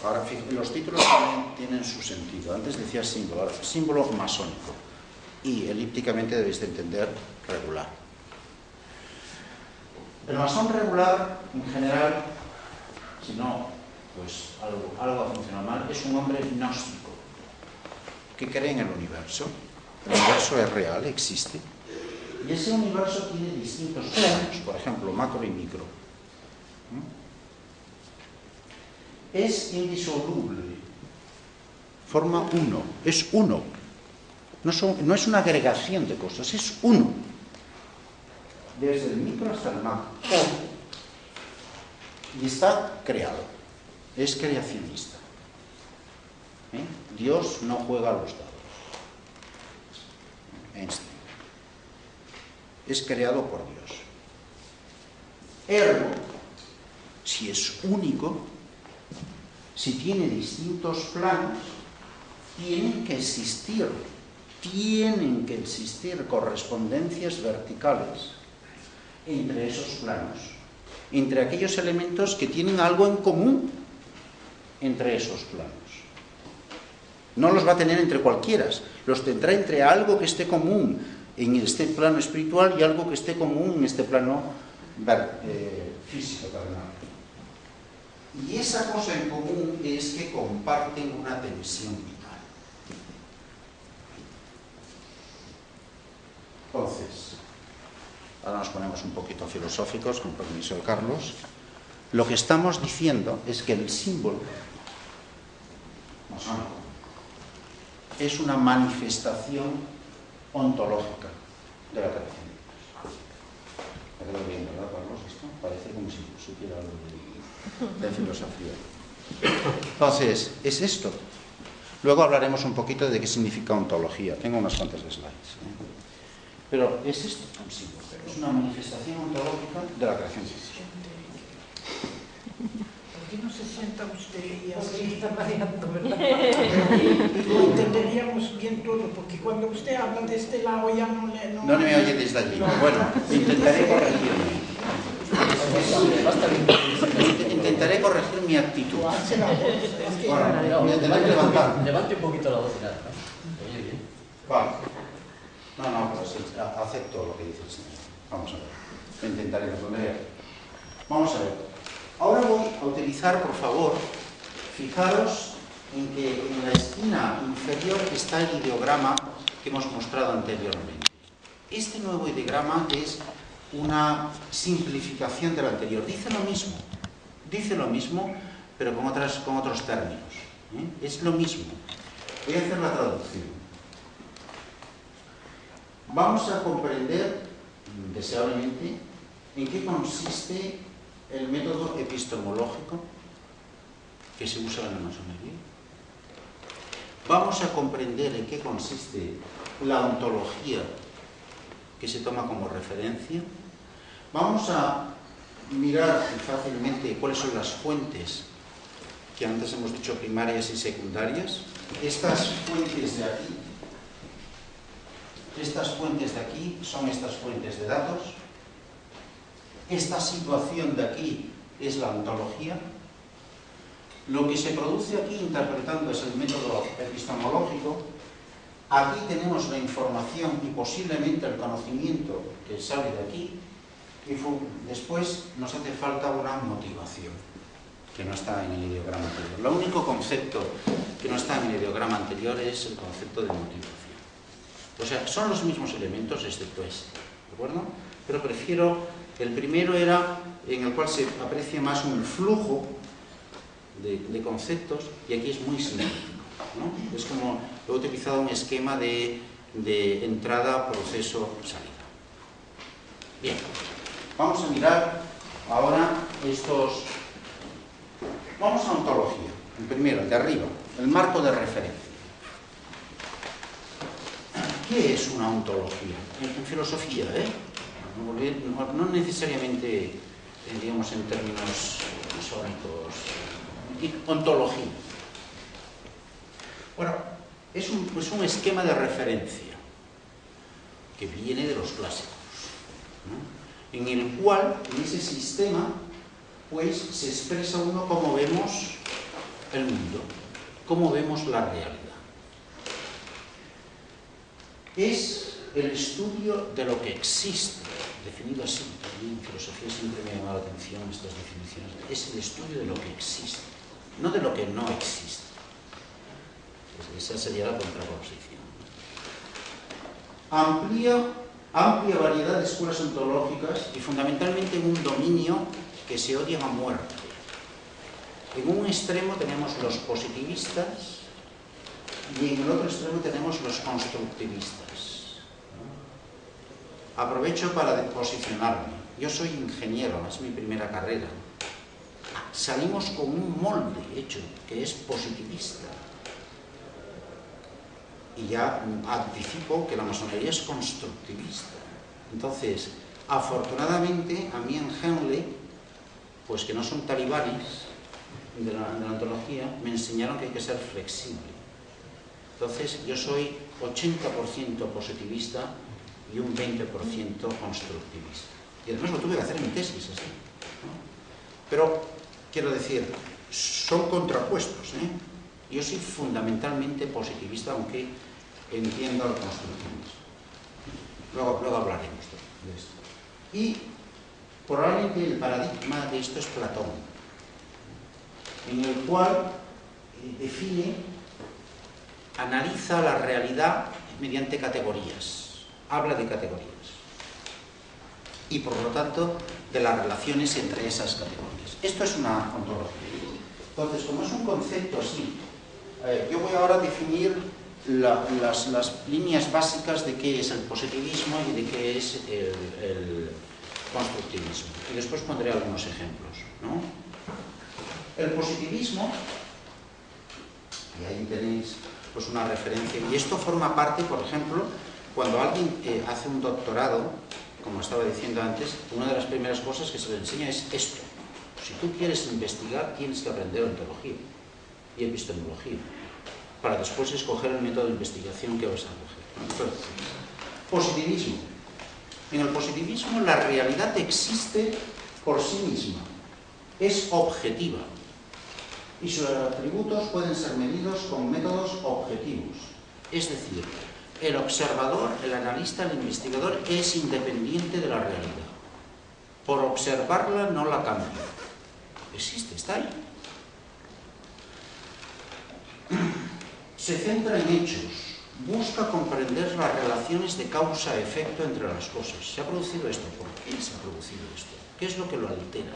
Ahora, fíjense, los títulos también tienen su sentido. Antes decía símbolo, ahora símbolo masónico. Y elípticamente debéis de entender regular. El masón regular, en general, si no, pues algo ha funcionado mal, es un hombre gnóstico, que cree en el universo. El universo es real, existe. Y ese universo tiene distintos planos, por ejemplo, macro y micro. Es indisoluble. Forma uno, es uno. No es una agregación de cosas, es uno. Desde el micro hasta el macro. Y está creado. Es creacionista. Dios no juega a los dados. Einstein. Es creado por Dios. Ergo, si es único, si tiene distintos planos, tienen que existir correspondencias verticales entre esos planos, entre aquellos elementos que tienen algo en común entre esos planos. No los va a tener entre cualquiera, los tendrá entre algo que esté común en este plano espiritual y algo que esté común en este plano físico, carnal. Y esa cosa en común es que comparten una tensión vital. Entonces, ahora nos ponemos un poquito filosóficos, con permiso de Carlos. Lo que estamos diciendo es que el símbolo es una manifestación ontológica de la creación. ¿Me quedo bien, verdad, Carlos? Esto parece como si supiera algo de filosofía. Entonces, es esto. Luego hablaremos un poquito de qué significa ontología. Tengo unas cuantas slides. Pero es esto consigo. Es una manifestación ontológica de la creación. ¿Por qué no se sienta usted y así? Está mareando, ¿verdad? Y lo entenderíamos bien todo, porque cuando usted habla de este lado ya no le... No me oye desde allí. Bueno, intentaré corregirme. Intentaré corregir mi actitud. Bueno, me tendré que levantar. Levante un poquito la voz, nada, ¿no? Oye, bien. Vale. No, pero sí, acepto lo que dice el señor. Vamos a ver. Lo intentaré responder. Vamos a ver. Ahora voy a utilizar, por favor, fijaros en que en la esquina inferior está el ideograma que hemos mostrado anteriormente. Este nuevo ideograma es una simplificación del anterior. Dice lo mismo, pero con otros términos. Es lo mismo. Voy a hacer la traducción. Vamos a comprender, deseablemente, en qué consiste el método epistemológico que se usa en la masonería. Vamos a comprender en qué consiste la ontología que se toma como referencia. Vamos a mirar fuentes cuáles son las fuentes que antes hemos dicho primarias y secundarias. Estas fuentes de aquí son estas fuentes de datos. Esta situación de aquí es la ontología. Lo que se produce aquí interpretando es el método epistemológico. Aquí tenemos la información y posiblemente el conocimiento que sale de aquí. Y después nos hace falta una motivación, que no está en el ideograma anterior. El único concepto que no está en el ideograma anterior es el concepto de motivación. O sea, son los mismos elementos excepto este, ¿de acuerdo? Pero prefiero, el primero era en el cual se aprecia más un flujo de conceptos, y aquí es muy sintético, ¿no? Es como, he utilizado un esquema de entrada, proceso, salida. Bien. Vamos a mirar ahora estos... Vamos a ontología. El primero, el de arriba, el marco de referencia. ¿Qué es una ontología? En filosofía, no necesariamente, digamos, en términos masónicos. Ontología. Bueno, es un esquema de referencia que viene de los clásicos, ¿no? En el cual, en ese sistema, pues se expresa uno cómo vemos el mundo, cómo vemos la realidad. Es el estudio de lo que existe, definido así. En filosofía siempre me ha llamado la atención estas definiciones. Es el estudio de lo que existe, no de lo que no existe. Pues esa sería la contraposición. Amplia variedad de escuelas ontológicas y fundamentalmente en un dominio que se odia a muerte. En un extremo tenemos los positivistas y en el otro extremo tenemos los constructivistas, ¿no? Aprovecho para posicionarme. Yo soy ingeniero, es mi primera carrera. Salimos con un molde hecho que es positivista. Y ya anticipo que la masonería es constructivista. Entonces, afortunadamente, a mí en Henley, pues que no son talibanes de la ontología, me enseñaron que hay que ser flexible. Entonces, yo soy 80% positivista y un 20% constructivista. Y además lo tuve que hacer en mi tesis, así, ¿no? Pero, quiero decir, son contrapuestos, ¿eh? Yo soy fundamentalmente positivista, aunque entiendo el constructivismo. Luego hablaremos de esto. Y probablemente el paradigma de esto es Platón, en el cual define, analiza la realidad mediante categorías, habla de categorías y por lo tanto de las relaciones entre esas categorías. Esto es una ontología. Entonces, como es un concepto así, yo voy ahora a definir las líneas básicas de qué es el positivismo y de qué es el constructivismo. Y después pondré algunos ejemplos, ¿no? El positivismo, y ahí tenéis pues una referencia, y esto forma parte, por ejemplo, cuando alguien hace un doctorado, como estaba diciendo antes, una de las primeras cosas que se le enseña es esto. Si tú quieres investigar, tienes que aprender ontología y epistemología, para después escoger el método de investigación que vas a coger. Entonces, positivismo. En el positivismo la realidad existe por sí misma, es objetiva, y sus atributos pueden ser medidos con métodos objetivos. Es decir, el observador, el analista, el investigador es independiente de la realidad. Por observarla no la cambia. Existe, está ahí. Se centra en hechos, busca comprender las relaciones de causa-efecto entre las cosas. ¿Se ha producido esto? ¿Por qué se ha producido esto? ¿Qué es lo que lo altera?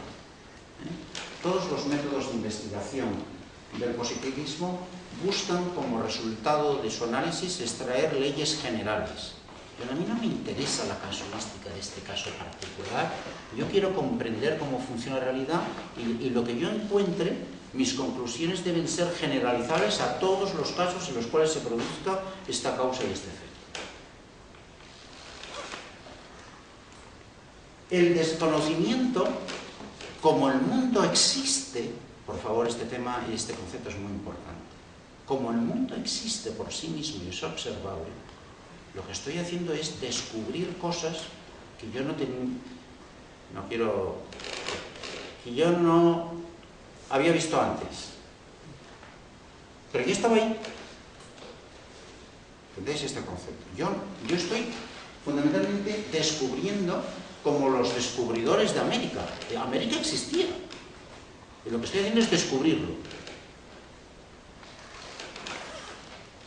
Todos los métodos de investigación del positivismo buscan como resultado de su análisis extraer leyes generales. Pero a mí no me interesa la casuística de este caso particular. Yo quiero comprender cómo funciona la realidad y lo que yo encuentre, mis conclusiones deben ser generalizables a todos los casos en los cuales se produzca esta causa y este efecto. El desconocimiento, como el mundo existe, por favor, este tema y este concepto es muy importante. Como el mundo existe por sí mismo y es observable, lo que estoy haciendo es descubrir cosas que yo no había visto antes. Pero yo estaba ahí. ¿Entendéis este concepto? Yo estoy fundamentalmente descubriendo como los descubridores de América. América existía. Y lo que estoy haciendo es descubrirlo.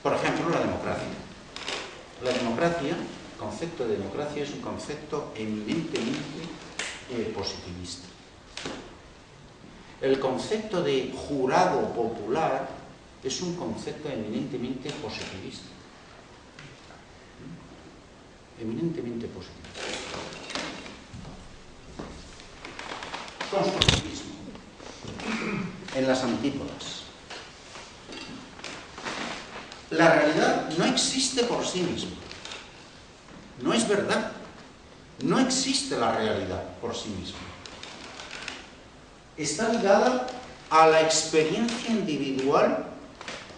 Por ejemplo, la democracia. La democracia, el concepto de democracia es un concepto eminentemente positivista. El concepto de jurado popular es un concepto eminentemente positivista. Eminentemente positivista. Constructivismo. En las antípodas. La realidad no existe por sí misma. No es verdad. No existe la realidad por sí misma. Está ligada a la experiencia individual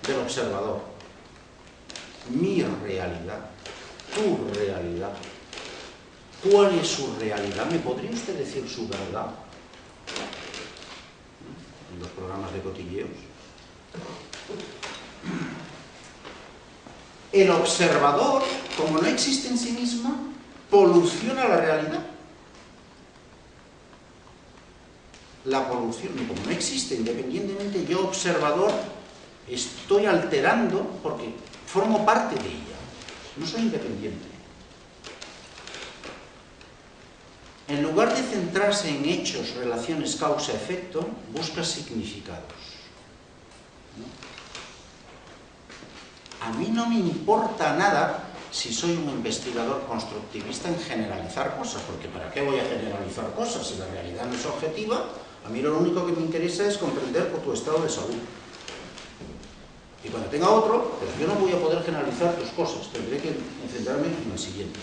del observador. Mi realidad, tu realidad. ¿Cuál es su realidad? ¿Me podría usted decir su verdad? En los programas de cotilleos. El observador, como no existe en sí misma, poluciona la realidad. La polución, como no existe, independientemente, yo observador estoy alterando porque formo parte de ella. No soy independiente. En lugar de centrarse en hechos, relaciones, causa-efecto, busca significados. A mí no me importa nada si soy un investigador constructivista en generalizar cosas, porque ¿para qué voy a generalizar cosas? Si la realidad no es objetiva, a mí lo único que me interesa es comprender por tu estado de salud. Y cuando tenga otro, pues yo no voy a poder generalizar tus cosas, tendré que centrarme en el siguiente.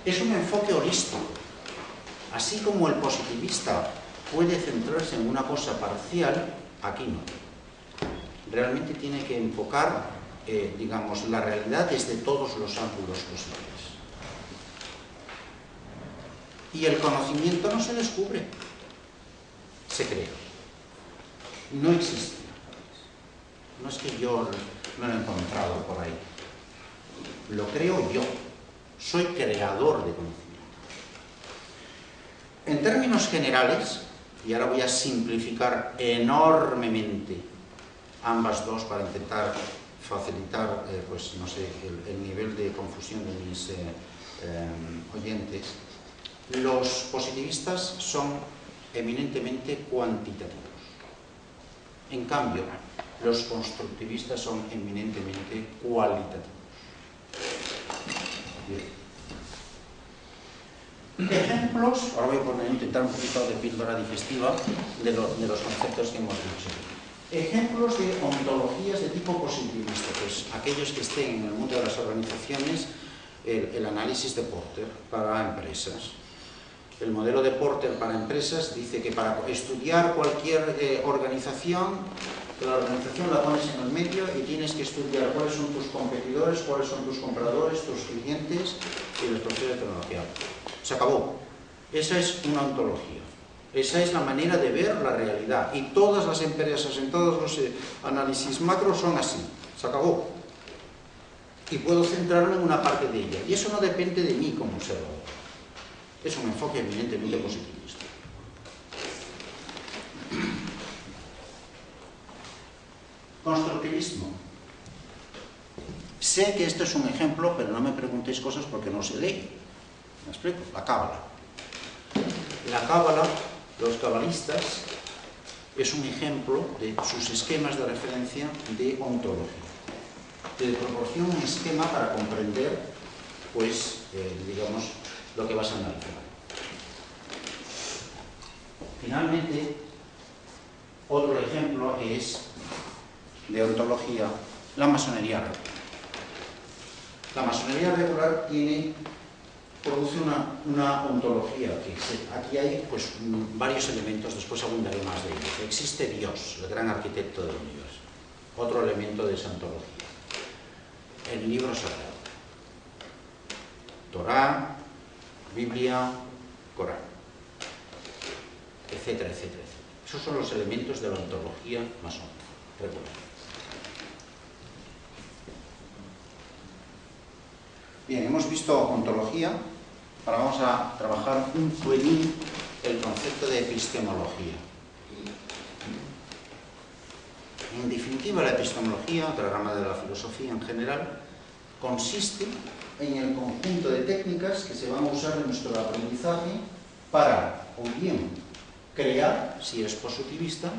Es un enfoque holístico. Así como el positivista puede centrarse en una cosa parcial, aquí no. Realmente tiene que enfocar, digamos, la realidad desde todos los ángulos posibles. Y el conocimiento no se descubre, se crea. No existe. No es que yo me lo he encontrado por ahí. Lo creo yo. Soy creador de conocimiento. En términos generales, y ahora voy a simplificar enormemente ambas dos para intentar facilitar, pues no sé, el nivel de confusión de mis oyentes. Los positivistas son eminentemente cuantitativos. En cambio, Los constructivistas son eminentemente cualitativos. Bien. Ejemplos, ahora voy a intentar un poquito de píldora digestiva de los conceptos que hemos dicho. Ejemplos de ontologías de tipo positivista, pues aquellos que estén en el mundo de las organizaciones, el análisis de Porter para empresas. El modelo de Porter para empresas dice que para estudiar cualquier organización, la organización la pones en el medio y tienes que estudiar cuáles son tus competidores, cuáles son tus compradores, tus clientes y los procesos de tecnología. Se acabó. Esa es una ontología. Esa es la manera de ver la realidad. Y todas las empresas, en todos los análisis macro son así. Se acabó. Y puedo centrarme en una parte de ella. Y eso no depende de mí como observador. Es un enfoque eminentemente positivista. Constructivismo. Sé que esto es un ejemplo, pero no me preguntéis cosas porque no se lee. ¿Me explico? La cábala. La cábala, los cabalistas, es un ejemplo de sus esquemas de referencia de ontología. Te proporciona un esquema para comprender, pues, digamos, lo que vas a analizar. Finalmente, otro ejemplo es de ontología, la masonería regular. La masonería regular produce una ontología, que aquí hay pues, varios elementos, después abundaré más de ellos. Existe Dios, el gran arquitecto del universo. Otro elemento de esa ontología. El libro sagrado. Torá, Biblia, Corán, etcétera, etcétera, etcétera. Esos son los elementos de la ontología masónica regular. Bien, hemos visto ontología. Ahora vamos a trabajar un pelín el concepto de epistemología. En definitiva, la epistemología, otra rama de la filosofía en general, consiste en el conjunto de técnicas que se van a usar en nuestro aprendizaje para, o bien, crear, si eres positivista,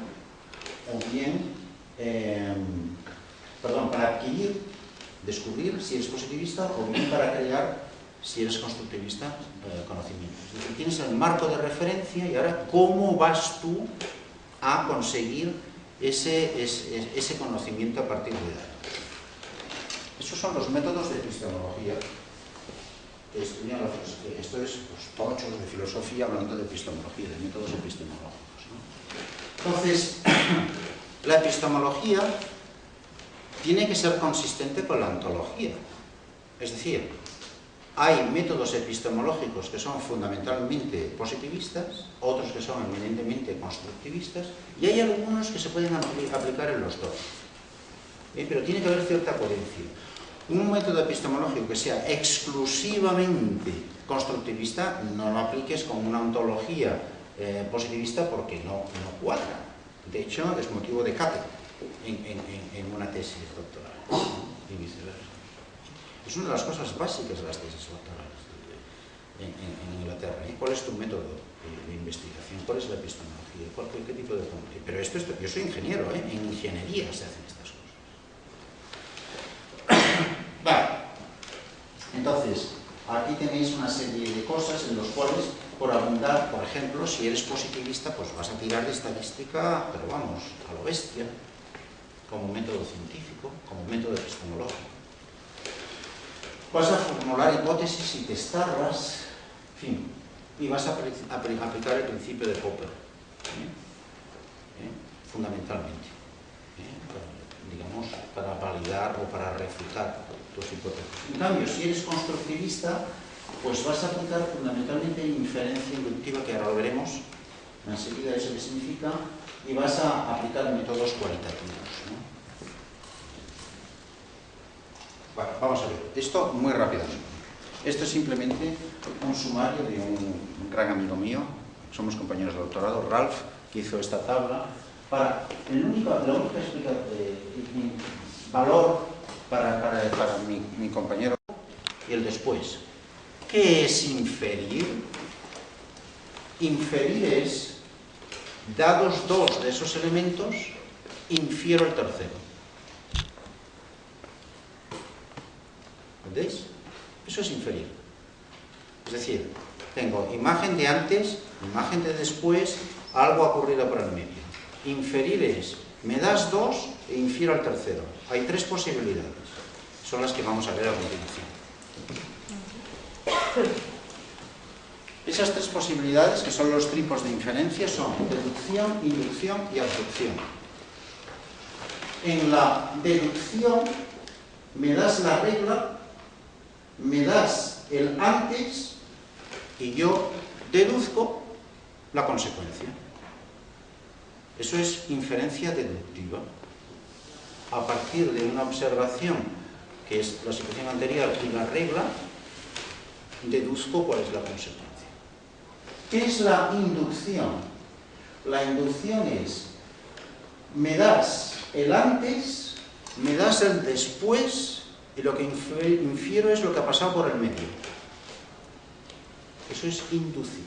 o bien, para adquirir, descubrir, si eres positivista, o bien para crear, si eres constructivista, conocimiento. Es decir, tienes el marco de referencia y ahora, ¿cómo vas tú a conseguir ese conocimiento a partir de datos? Esos son los métodos de epistemología que estudian la filosofía. Esto es los tochos de filosofía hablando de epistemología, de métodos epistemológicos, ¿no? Entonces, la epistemología tiene que ser consistente con la ontología. Es decir, hay métodos epistemológicos que son fundamentalmente positivistas, otros que son eminentemente constructivistas, y hay algunos que se pueden aplicar en los dos. Pero tiene que haber cierta coherencia. Un método epistemológico que sea exclusivamente constructivista, no lo apliques con una ontología positivista porque no cuadra. De hecho, es motivo de cátedra en una tesis doctoral y viceversa. Es una de las cosas básicas de las tesis doctorales en Inglaterra. ¿Cuál es tu método de investigación? ¿Cuál es la epistemología? ¿Qué tipo de... Pero yo soy ingeniero, en ingeniería se hacen estas cosas. Vale. Entonces, aquí tenéis una serie de cosas en las cuales, por abundar, por ejemplo, si eres positivista, pues vas a tirar de estadística, pero vamos, a lo bestia, como método científico, como método epistemológico. Vas a formular hipótesis y testarlas, en fin, y vas a aplicar el principio de Popper, fundamentalmente, digamos, para validar o para refutar tus hipótesis. En cambio, si eres constructivista, pues vas a aplicar fundamentalmente inferencia inductiva, que ahora lo veremos enseguida eso que significa, y vas a aplicar métodos cualitativos, ¿no? Bueno, vamos a ver, esto muy rápidamente. Esto es simplemente un sumario de un gran amigo mío, somos compañeros de doctorado, Ralph, que hizo esta tabla para la única valor para mi compañero y el después. ¿Qué es inferir? Inferir es, dados dos de esos elementos, infiero el tercero. ¿Entendéis? Eso es inferir. Es decir, tengo imagen de antes, imagen de después, algo ha ocurrido por el medio. Inferir es, me das 2 e infiero al tercero. Hay 3 posibilidades. Son las que vamos a ver a continuación. Esas 3 posibilidades, que son los tipos de inferencia, son deducción, inducción y abducción. En la deducción me das la regla, me das el antes y yo deduzco la consecuencia. Eso es inferencia deductiva. A partir de una observación, que es la situación anterior y la regla, deduzco cuál es la consecuencia. ¿Qué es la inducción? La inducción es, me das el antes, me das el después, y lo que infiero es lo que ha pasado por el medio. Eso es inducir.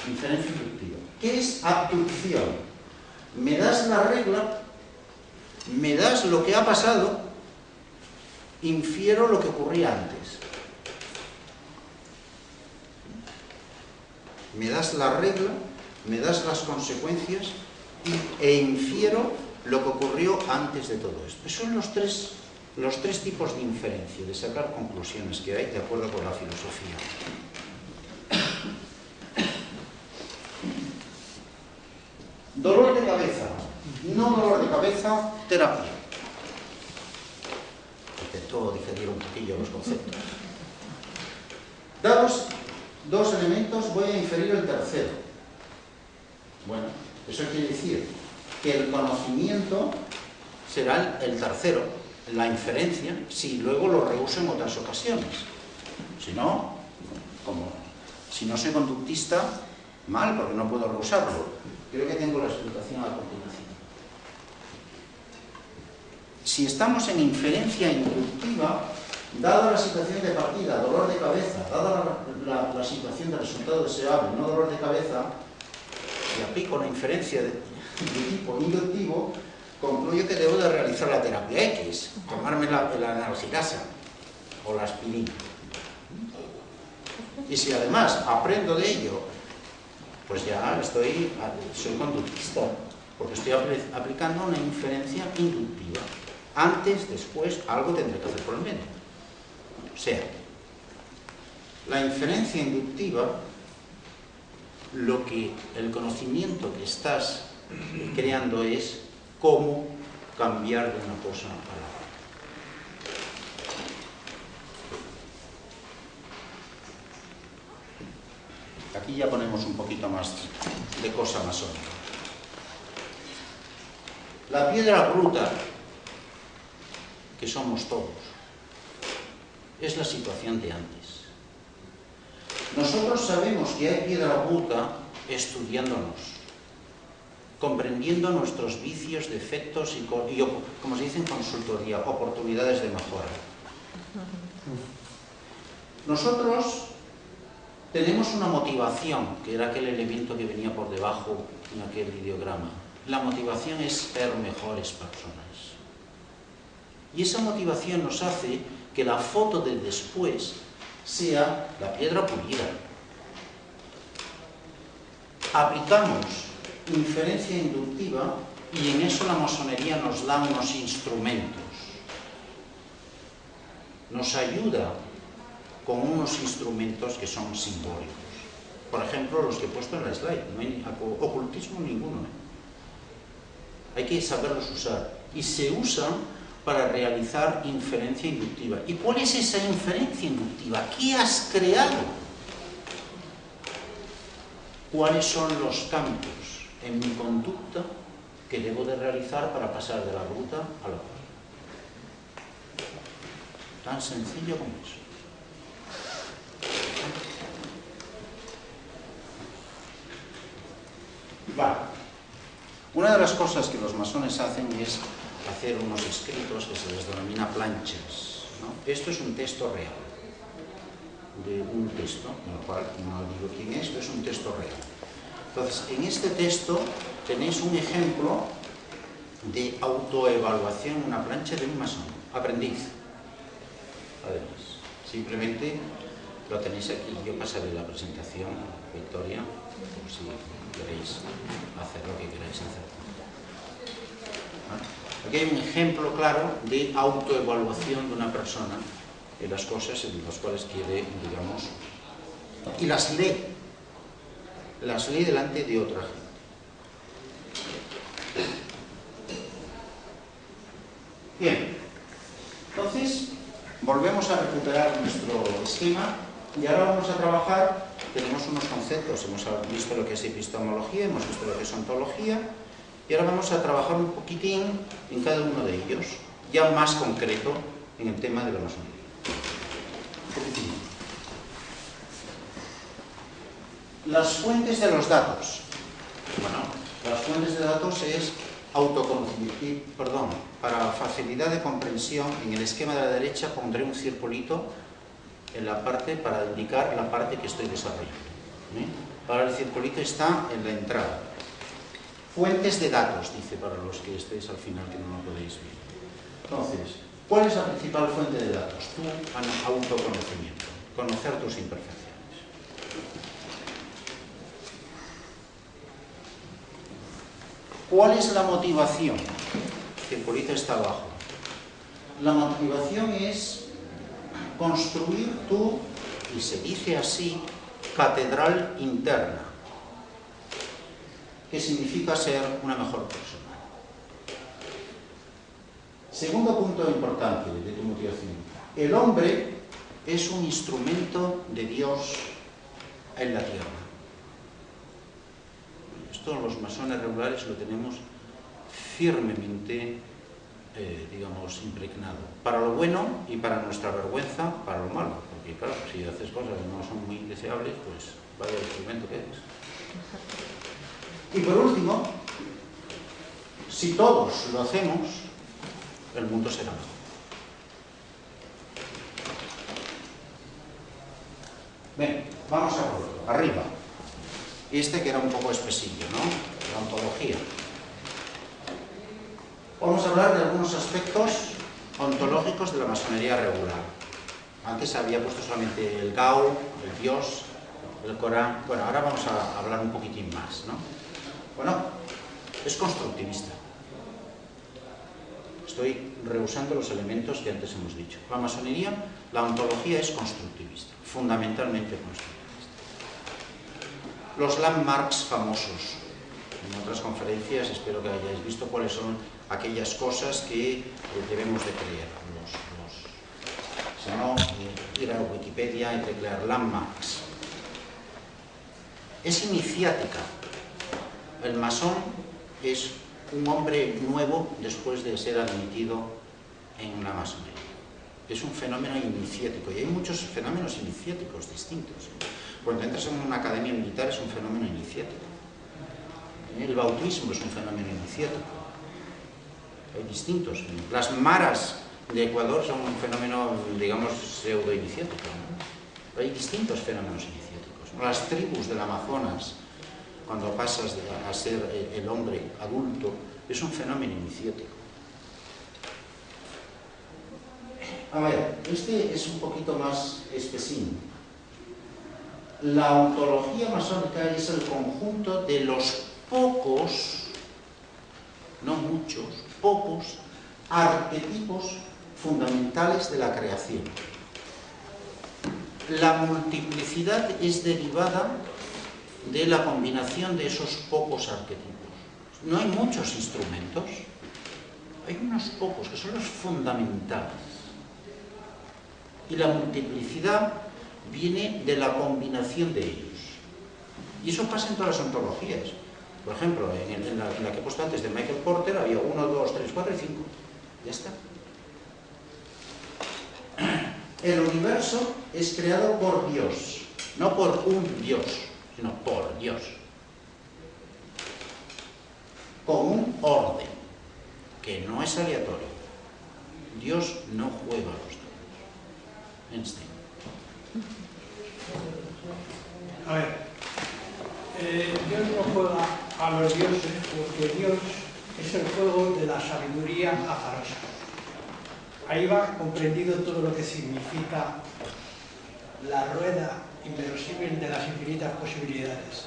Inferencia inductiva. ¿Qué es abducción? Me das la regla, me das lo que ha pasado, infiero lo que ocurría antes. Me das la regla, me das las consecuencias e infiero lo que ocurrió antes de todo esto. Esos son los tres tipos de inferencia, de sacar conclusiones que hay de acuerdo con la filosofía. Dolor de cabeza. No dolor de cabeza, terapia. Intento diferir un poquillo los conceptos. Dados 2 elementos, voy a inferir el tercero. Bueno, eso quiere decir que el conocimiento será el tercero, la inferencia, si luego lo reuso en otras ocasiones. Si no, si no soy conductista, mal, porque no puedo reusarlo. Creo que tengo la explicación a continuación. Si estamos en inferencia inductiva, dada la situación de partida, dolor de cabeza, dada la situación de resultado deseable, no dolor de cabeza, y aplico la inferencia de tipo inductivo, concluyo que debo de realizar la terapia X, tomarme la analgirasa o la aspirina. Y si además aprendo de ello, pues ya soy conductista, porque estoy aplicando una inferencia inductiva. Antes, después, algo tendré que hacer por el medio. O sea, la inferencia inductiva, el conocimiento que estás creando es cómo cambiar de una cosa a la otra. Aquí ya ponemos un poquito más de cosa masónica. La piedra bruta, que somos todos, es la situación de antes. Nosotros sabemos que hay piedra bruta estudiándonos, comprendiendo nuestros vicios, defectos y, como se dice en consultoría, oportunidades de mejora. Nosotros tenemos una motivación, que era aquel elemento que venía por debajo en aquel ideograma. La motivación es ser mejores personas. Y esa motivación nos hace que la foto del después sea la piedra pulida. Aplicamos inferencia inductiva y en eso la masonería nos da unos instrumentos. Nos ayuda con unos instrumentos que son simbólicos. Por ejemplo, los que he puesto en la slide. No hay ocultismo ninguno. Hay que saberlos usar. Y se usan para realizar inferencia inductiva. ¿Y cuál es esa inferencia inductiva? ¿Qué has creado? ¿Cuáles son los cambios en mi conducta que debo de realizar para pasar de la bruta a la pura? Tan sencillo como eso. Vale. Una de las cosas que los masones hacen es hacer unos escritos que se les denomina planchas, ¿no? Esto es un texto real, de un texto, en el cual no digo quién es, pero es un texto real. Entonces, en este texto tenéis un ejemplo de autoevaluación en una plancha de un masón, aprendiz. Además, simplemente lo tenéis aquí. Yo pasaré la presentación, Victoria, por si queréis hacer lo que queráis hacer. Aquí hay un ejemplo claro de autoevaluación de una persona en las cosas en las cuales quiere, digamos, y las lee delante de otra gente. Bien, entonces volvemos a recuperar nuestro esquema y ahora vamos a trabajar. Tenemos unos conceptos, hemos visto lo que es epistemología, hemos visto lo que es ontología, y ahora vamos a trabajar un poquitín en cada uno de ellos, ya más concreto en el tema de la masonería. Las fuentes de los datos. Bueno, las fuentes de datos es para facilidad de comprensión, en el esquema de la derecha pondré un circulito en la parte para indicar la parte que estoy desarrollando. Ahora el circulito está en la entrada. Fuentes de datos, dice, para los que estéis al final, que no lo podéis ver. Entonces, ¿cuál es la principal fuente de datos? Tu autoconocimiento, conocer tus imperfecciones. ¿Cuál es la motivación? El circulito está abajo. La motivación es construir tu, y se dice así, catedral interna, que significa ser una mejor persona. Segundo punto importante de tu motivación. El hombre es un instrumento de Dios en la tierra. Esto los masones regulares lo tenemos firmemente, digamos, impregnado. Para lo bueno y para nuestra vergüenza, para lo malo. Porque claro, si haces cosas que no son muy deseables, pues vaya instrumento que eres. Y por último, si todos lo hacemos, el mundo será mejor. Bien, vamos a verlo. Arriba. Este que era un poco espesillo, ¿no? La ontología. Vamos a hablar de algunos aspectos ontológicos de la masonería regular. Antes había puesto solamente el Gao, el Dios, el Corán. Bueno, ahora vamos a hablar un poquitín más, ¿no? Bueno, es constructivista. Estoy rehusando los elementos que antes hemos dicho. La masonería, la ontología es constructivista, fundamentalmente constructivista. Los landmarks famosos. En otras conferencias espero que hayáis visto cuáles son aquellas cosas que debemos de creer. Si no, ir a Wikipedia y teclear landmarks. Es iniciática. El masón es un hombre nuevo después de ser admitido en la masonería. Es un fenómeno iniciático y hay muchos fenómenos iniciáticos distintos. Cuando entras en una academia militar es un fenómeno iniciático. El bautismo es un fenómeno iniciático. Hay distintos. Las maras de Ecuador son un fenómeno, digamos, pseudo-iniciático, ¿no? Hay distintos fenómenos iniciáticos. Las tribus del Amazonas, cuando pasas a ser el hombre adulto, es un fenómeno iniciático. A ver, este es un poquito más espesín. La ontología masónica es el conjunto de los pocos, no muchos, pocos arquetipos fundamentales de la creación. La multiplicidad es derivada de la combinación de esos pocos arquetipos. No hay muchos instrumentos, hay unos pocos que son los fundamentales. Y la multiplicidad viene de la combinación de ellos. Y eso pasa en todas las ontologías. Por ejemplo, en la que he puesto antes de Michael Porter había 1, 2, 3, 4 y 5. Ya está. El universo es creado por Dios, no por un Dios, sino por Dios. Con un orden, que no es aleatorio. Dios no juega a los dados. Einstein. A ver, Dios no juega a los dioses porque Dios es el juego de la sabiduría azarosa. Ahí va comprendido todo lo que significa la rueda inverosímil de las infinitas posibilidades.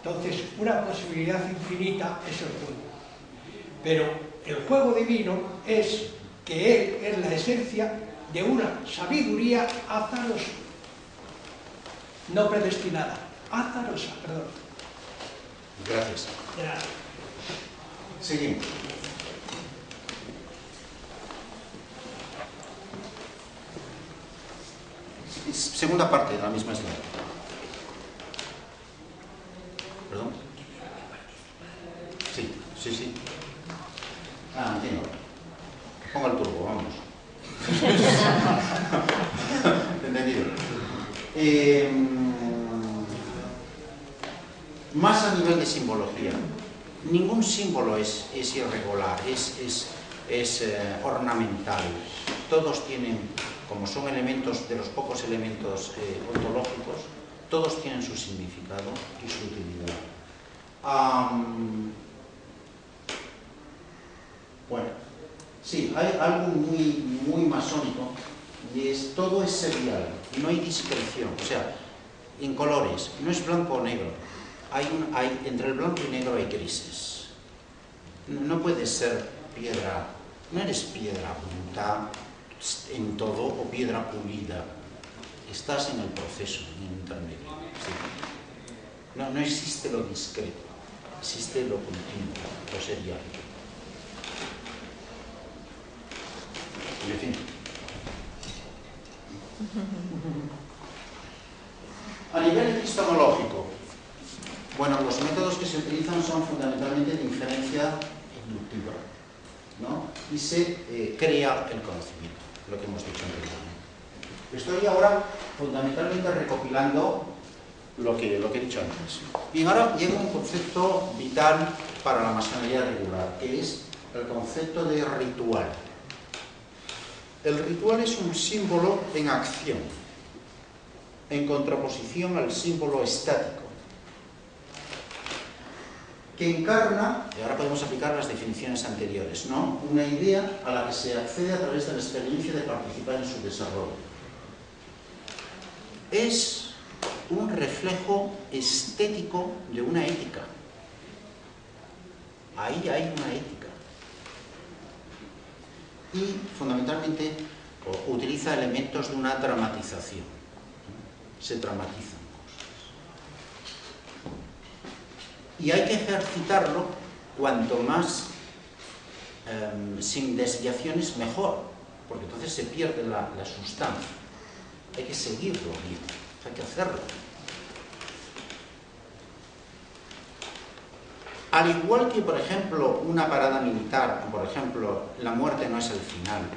Entonces, una posibilidad infinita es el juego. Pero el juego divino es que Él es la esencia de una sabiduría azarosa, no predestinada, azarosa, perdón. Gracias. De nada. Seguimos. Segunda parte de la misma slide. ¿Perdón? Sí, sí, sí. Ah, entiendo. Ponga el turbo, vamos. Entendido. Más a nivel de simbología. Ningún símbolo es irregular, es ornamental. Todos tienen, como son elementos, de los pocos elementos ontológicos, todos tienen su significado y su utilidad. Bueno, sí, hay algo muy masónico, y es todo es serial, no hay discreción, o sea, en colores, no es blanco o negro, entre el blanco y negro hay grises. No puedes ser piedra, no eres piedra bruta en todo o piedra pulida, estás en el proceso, en el intermedio. Sí. No existe lo discreto, existe lo continuo, lo serial. En fin. A nivel epistemológico, bueno, los métodos que se utilizan son fundamentalmente de inferencia inductiva, ¿no? Y se crea el conocimiento, lo que hemos dicho anteriormente. Estoy ahora fundamentalmente recopilando lo que he dicho antes. Bien, ahora llega un concepto vital para la masonería regular, que es el concepto de ritual. El ritual es un símbolo en acción, en contraposición al símbolo estático, que encarna, y ahora podemos aplicar las definiciones anteriores, ¿no?, una idea a la que se accede a través de la experiencia de participar en su desarrollo. Es un reflejo estético de una ética. Ahí hay una ética. Y fundamentalmente utiliza elementos de una dramatización. Se dramatizan cosas. Y hay que ejercitarlo cuanto más sin desviaciones mejor, porque entonces se pierde la sustancia. Hay que seguirlo bien, hay que hacerlo. Al igual que, por ejemplo, una parada militar, por ejemplo, la muerte no es el final,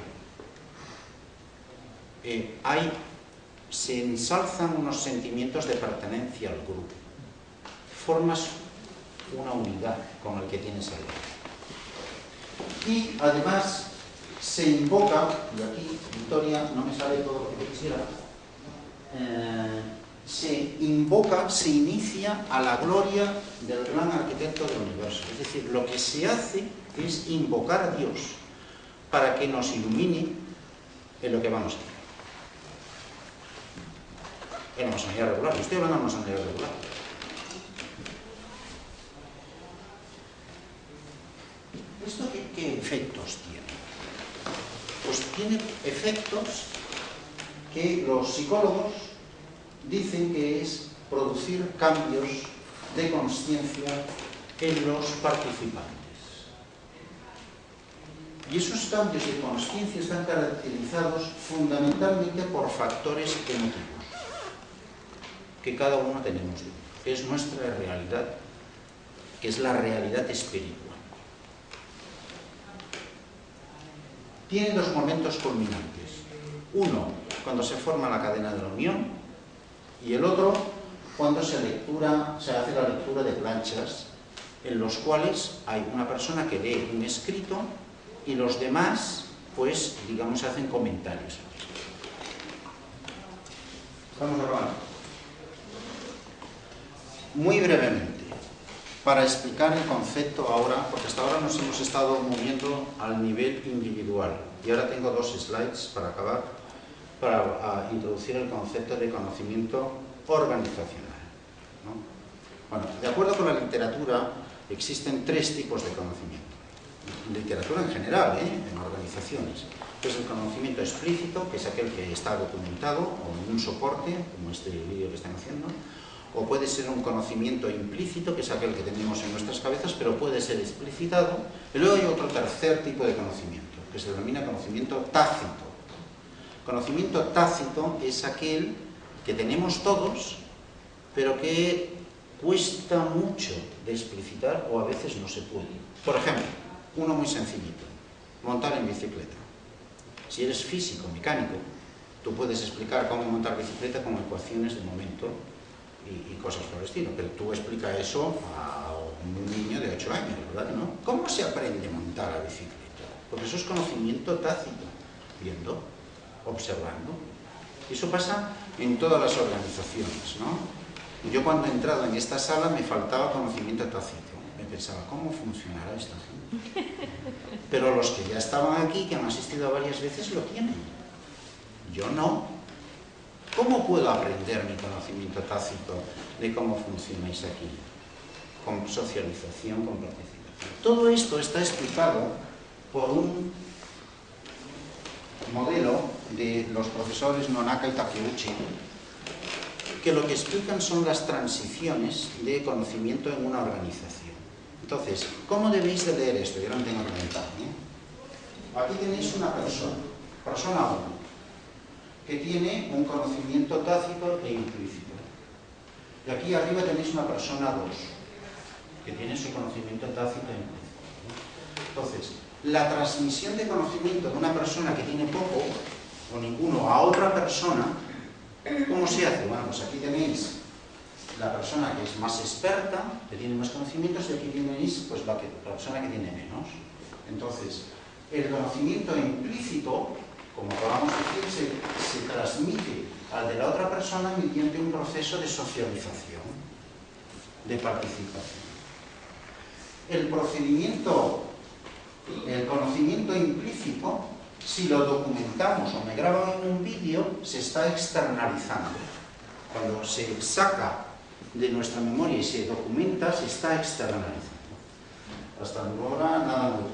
se ensalzan unos sentimientos de pertenencia al grupo. Formas una unidad con el que tienes al lado. Y además se invoca, y aquí, Victoria, no me sale todo lo que quisiera, se invoca, se inicia a la gloria del gran arquitecto del universo. Es decir, lo que se hace es invocar a Dios para que nos ilumine en lo que vamos a hacer. En la masonería regular, yo estoy hablando de masonería regular. ¿Esto qué efectos tiene? Pues tiene efectos que los psicólogos dicen que es producir cambios de consciencia en los participantes. Y esos cambios de consciencia están caracterizados fundamentalmente por factores emotivos, que cada uno tenemos, que es nuestra realidad, que es la realidad espiritual. Tiene dos momentos culminantes. Uno, cuando se forma la cadena de la unión, y el otro, cuando se hace la lectura de planchas, en los cuales hay una persona que lee un escrito y los demás, pues, digamos, hacen comentarios. Estamos acabando. Muy brevemente, para explicar el concepto ahora, porque hasta ahora nos hemos estado moviendo al nivel individual. Y ahora tengo 2 slides para acabar, para introducir el concepto de conocimiento organizacional, ¿no? Bueno, de acuerdo con la literatura, existen 3 tipos de conocimiento. Literatura en general, en organizaciones. Pues el conocimiento explícito, que es aquel que está documentado, o en un soporte, como este vídeo que están haciendo, o puede ser un conocimiento implícito, que es aquel que tenemos en nuestras cabezas, pero puede ser explicitado. Y luego hay otro tercer tipo de conocimiento, que se denomina conocimiento tácito. Conocimiento tácito es aquel que tenemos todos, pero que cuesta mucho de explicitar o a veces no se puede. Por ejemplo, uno muy sencillito, montar en bicicleta. Si eres físico, mecánico, tú puedes explicar cómo montar bicicleta con ecuaciones de momento y cosas por el estilo, pero tú explica eso a un niño de 8 años, ¿verdad que no? ¿Cómo se aprende a montar la bicicleta? Porque eso es conocimiento tácito, viendo, observando. Y eso pasa en todas las organizaciones, ¿no? Yo cuando he entrado en esta sala me faltaba conocimiento tácito. Me pensaba, ¿cómo funcionará esta gente? Pero los que ya estaban aquí, que han asistido varias veces, lo tienen. Yo no. ¿Cómo puedo aprender mi conocimiento tácito de cómo funcionáis aquí? Con socialización, con participación. Todo esto está explicado por un modelo de los profesores Nonaka y Takeuchi, que lo que explican son las transiciones de conocimiento en una organización. Entonces, ¿cómo debéis de leer esto? Yo no tengo que inventar, ¿eh? Aquí tenéis una persona 1, que tiene un conocimiento tácito e implícito. Y aquí arriba tenéis una persona 2, que tiene su conocimiento tácito e implícito. Entonces, la transmisión de conocimiento de una persona que tiene poco o ninguno a otra persona, ¿cómo se hace? Bueno, pues aquí tenéis la persona que es más experta, que tiene más conocimientos, y aquí tenéis pues, la persona que tiene menos. Entonces, el conocimiento implícito, como acabamos de decir, se transmite al de la otra persona mediante un proceso de socialización, de participación. El conocimiento implícito, si lo documentamos o me graban en un vídeo, se está externalizando. Cuando se saca de nuestra memoria y se documenta, se está externalizando. Hasta ahora nada nuevo.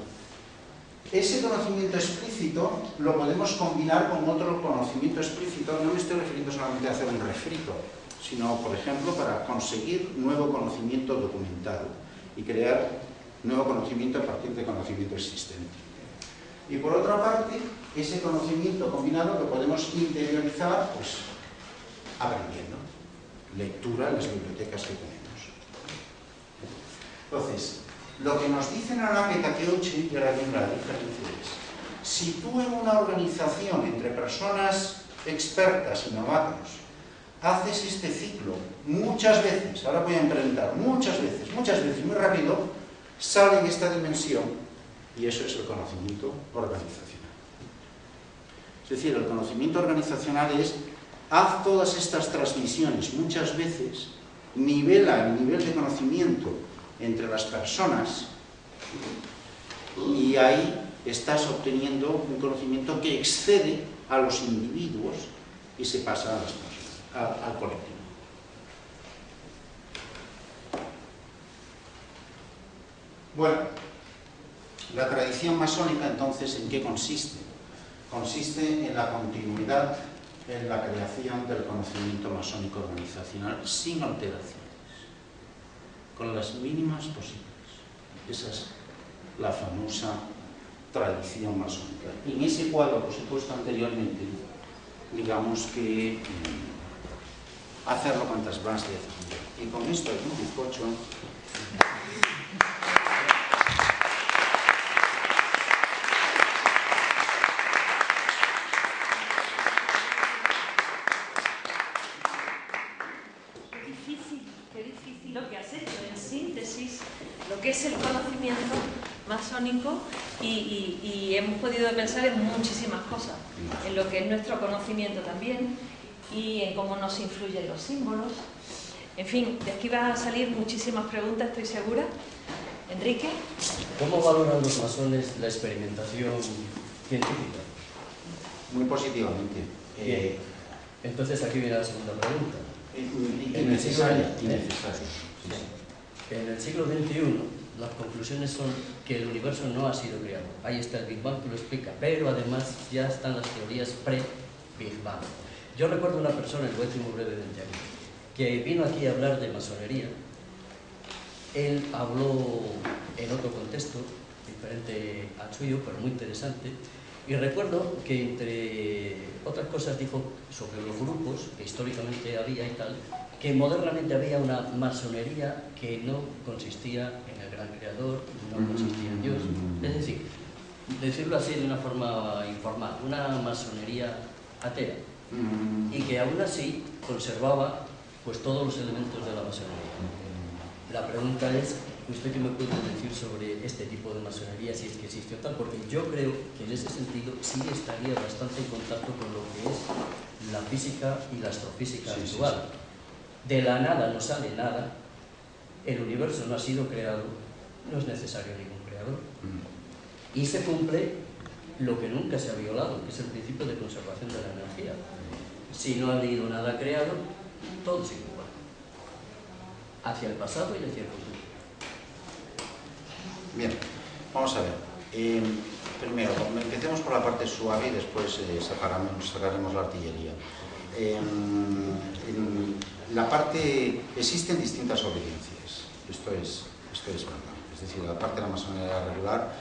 Ese conocimiento explícito lo podemos combinar con otro conocimiento explícito. No me estoy refiriendo solamente a hacer un refrito, sino, por ejemplo, para conseguir nuevo conocimiento documentado y crear nuevo conocimiento a partir de conocimiento existente. Y por otra parte, ese conocimiento combinado lo podemos interiorizar, pues, aprendiendo. Lectura en las bibliotecas que tenemos. Entonces, lo que nos dicen Nonaka y Takeuchi, y ahora viene la diferencia es, si tú en una organización entre personas expertas y novatos haces este ciclo muchas veces, ahora voy a implementar muchas veces, muy rápido, sale en esta dimensión, y eso es el conocimiento organizacional. Es decir, el conocimiento organizacional es, haz todas estas transmisiones muchas veces, nivela el nivel de conocimiento entre las personas y ahí estás obteniendo un conocimiento que excede a los individuos y se pasa a las personas, al colectivo. Bueno, la tradición masónica entonces, ¿en qué consiste? Consiste en la continuidad en la creación del conocimiento masónico organizacional sin alteraciones, con las mínimas posibles. Esa es la famosa tradición masónica. Y en ese cuadro que os he puesto anteriormente, digamos que hacerlo cuantas más veces. Y con esto hay un bizcocho. Qué difícil lo que has hecho, en síntesis, lo que es el conocimiento masónico y hemos podido pensar en muchísimas cosas, en lo que es nuestro conocimiento también y en cómo nos influyen los símbolos, En fin, de aquí van a salir muchísimas preguntas, estoy segura. Enrique. ¿Cómo valoran los masones la experimentación científica? Muy positivamente. Bien. Entonces aquí viene la segunda pregunta. Innecesaria. En el siglo XXI las conclusiones son que el universo no ha sido creado. Ahí está el Big Bang que lo explica, pero además ya están las teorías pre-Big Bang. Yo recuerdo una persona, y voy a decir muy brevemente aquí, que vino aquí a hablar de masonería. Él habló en otro contexto, diferente al suyo, pero muy interesante, y recuerdo que entre otras cosas dijo sobre los grupos que históricamente había y tal, que modernamente había una masonería que no consistía en el gran creador, no consistía en Dios. Es decir, decirlo así de una forma informal, una masonería atea, y que aún así conservaba pues todos los elementos de la masonería. La pregunta es, ¿usted qué me puede decir sobre este tipo de masonería, si es que existe o tal? Porque yo creo que en ese sentido sí estaría bastante en contacto con lo que es la física y la astrofísica actual. De la nada no sale nada, el universo no ha sido creado, no es necesario ningún creador. Y se cumple lo que nunca se ha violado, que es el principio de conservación de la energía. Si no ha habido nada creado, todo sigue igual, hacia el pasado y hacia el futuro. Bien, vamos a ver. Primero, empecemos por la parte suave y después sacaremos la artillería. La parte, existen distintas obediencias, esto es verdad. Es decir, la parte de la masonería regular,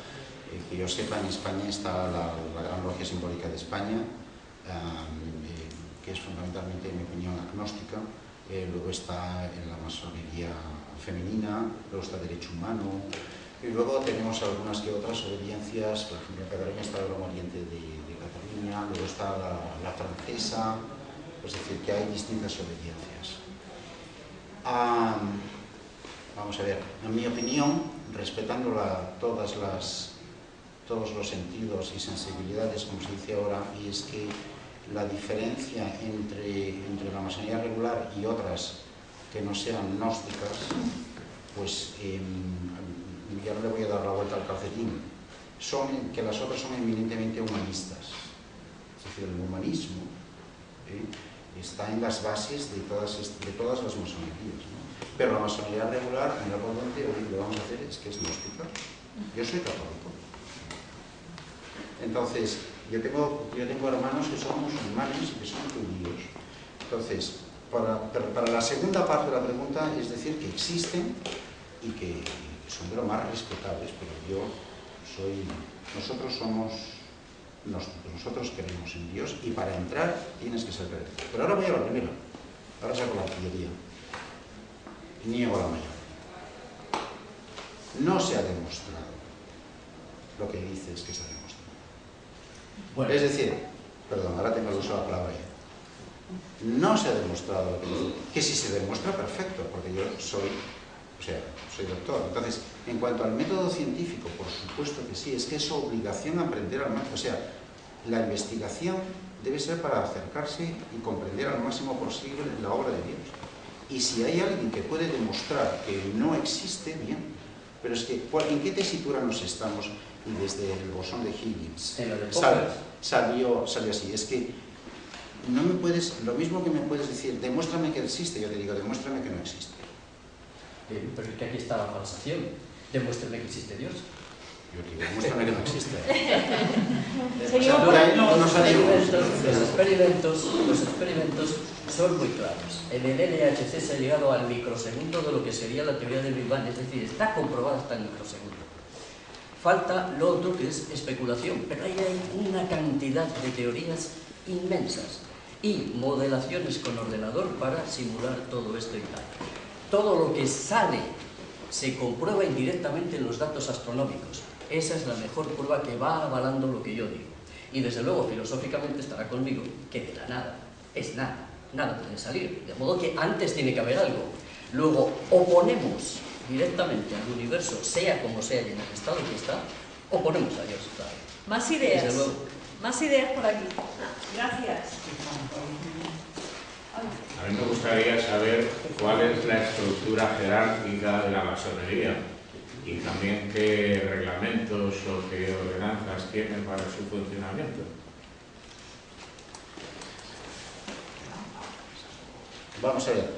que yo sepa, en España está la Gran Logia Simbólica de España, que es fundamentalmente, en mi opinión, agnóstica. Luego está en la masonería femenina, luego está Derecho Humano, y luego tenemos algunas que otras obediencias. Por ejemplo, en Cataluña está el Gran Oriente de Cataluña, luego está la francesa. Es decir, que hay distintas obediencias. Vamos a ver, en mi opinión, respetando todos los sentidos y sensibilidades, como se dice ahora, y es que la diferencia entre la masonería regular y otras que no sean gnósticas, pues ya no le voy a dar la vuelta al calcetín, son que las otras son eminentemente humanistas. Es decir, el humanismo está en las bases de todas las masonerías, ¿no? Pero la masonería regular, mira por dónde, hoy lo vamos a hacer es que es gnóstica. Yo soy católico. Entonces, yo tengo hermanos que son musulmanes y que son judíos. Entonces, para la segunda parte de la pregunta, es decir, que existen y que son de lo más respetables, pero nosotros somos gnósticos, nosotros creemos en Dios y para entrar tienes que ser creyente. Pero ahora voy a la primera, ahora saco la artillería. Niego la mayor. No se ha demostrado lo que dices que se ha demostrado. Bueno. Es decir, perdón, ahora tengo el uso de la palabra ya. No se ha demostrado lo que dices. Que si se demuestra, perfecto, porque yo soy doctor. Entonces, en cuanto al método científico, por supuesto que sí, es que es obligación aprender al máximo. O sea, la investigación debe ser para acercarse y comprender al máximo posible la obra de Dios. Y si hay alguien que puede demostrar que no existe, bien. Pero es que, ¿en qué tesitura nos estamos? Y desde el bosón de Higgins salió así. Es que no me puedes, lo mismo que me puedes decir, demuéstrame que existe, yo te digo, demuéstrame que no existe. Pero es que aquí está la falsación. Demuéstrame que existe Dios. Yo digo, demuéstrame que no existe. Los experimentos son muy claros. En el LHC se ha llegado al microsegundo de lo que sería la teoría del Big Bang, es decir, está comprobada hasta el microsegundo. Falta lo otro que es especulación, pero ahí hay una cantidad de teorías inmensas y modelaciones con ordenador para simular todo esto y tal. Todo lo que sale se comprueba indirectamente en los datos astronómicos. Esa es la mejor prueba que va avalando lo que yo digo. Y desde luego, filosóficamente estará conmigo que de la nada es nada, nada puede salir. De modo que antes tiene que haber algo. Luego, oponemos directamente al universo, sea como sea y en el estado que está, oponemos a Dios. Claro. Más ideas. Más ideas por aquí. Gracias. A mí me gustaría saber cuál es la estructura jerárquica de la masonería y también qué reglamentos o qué ordenanzas tienen para su funcionamiento. Vamos a ver,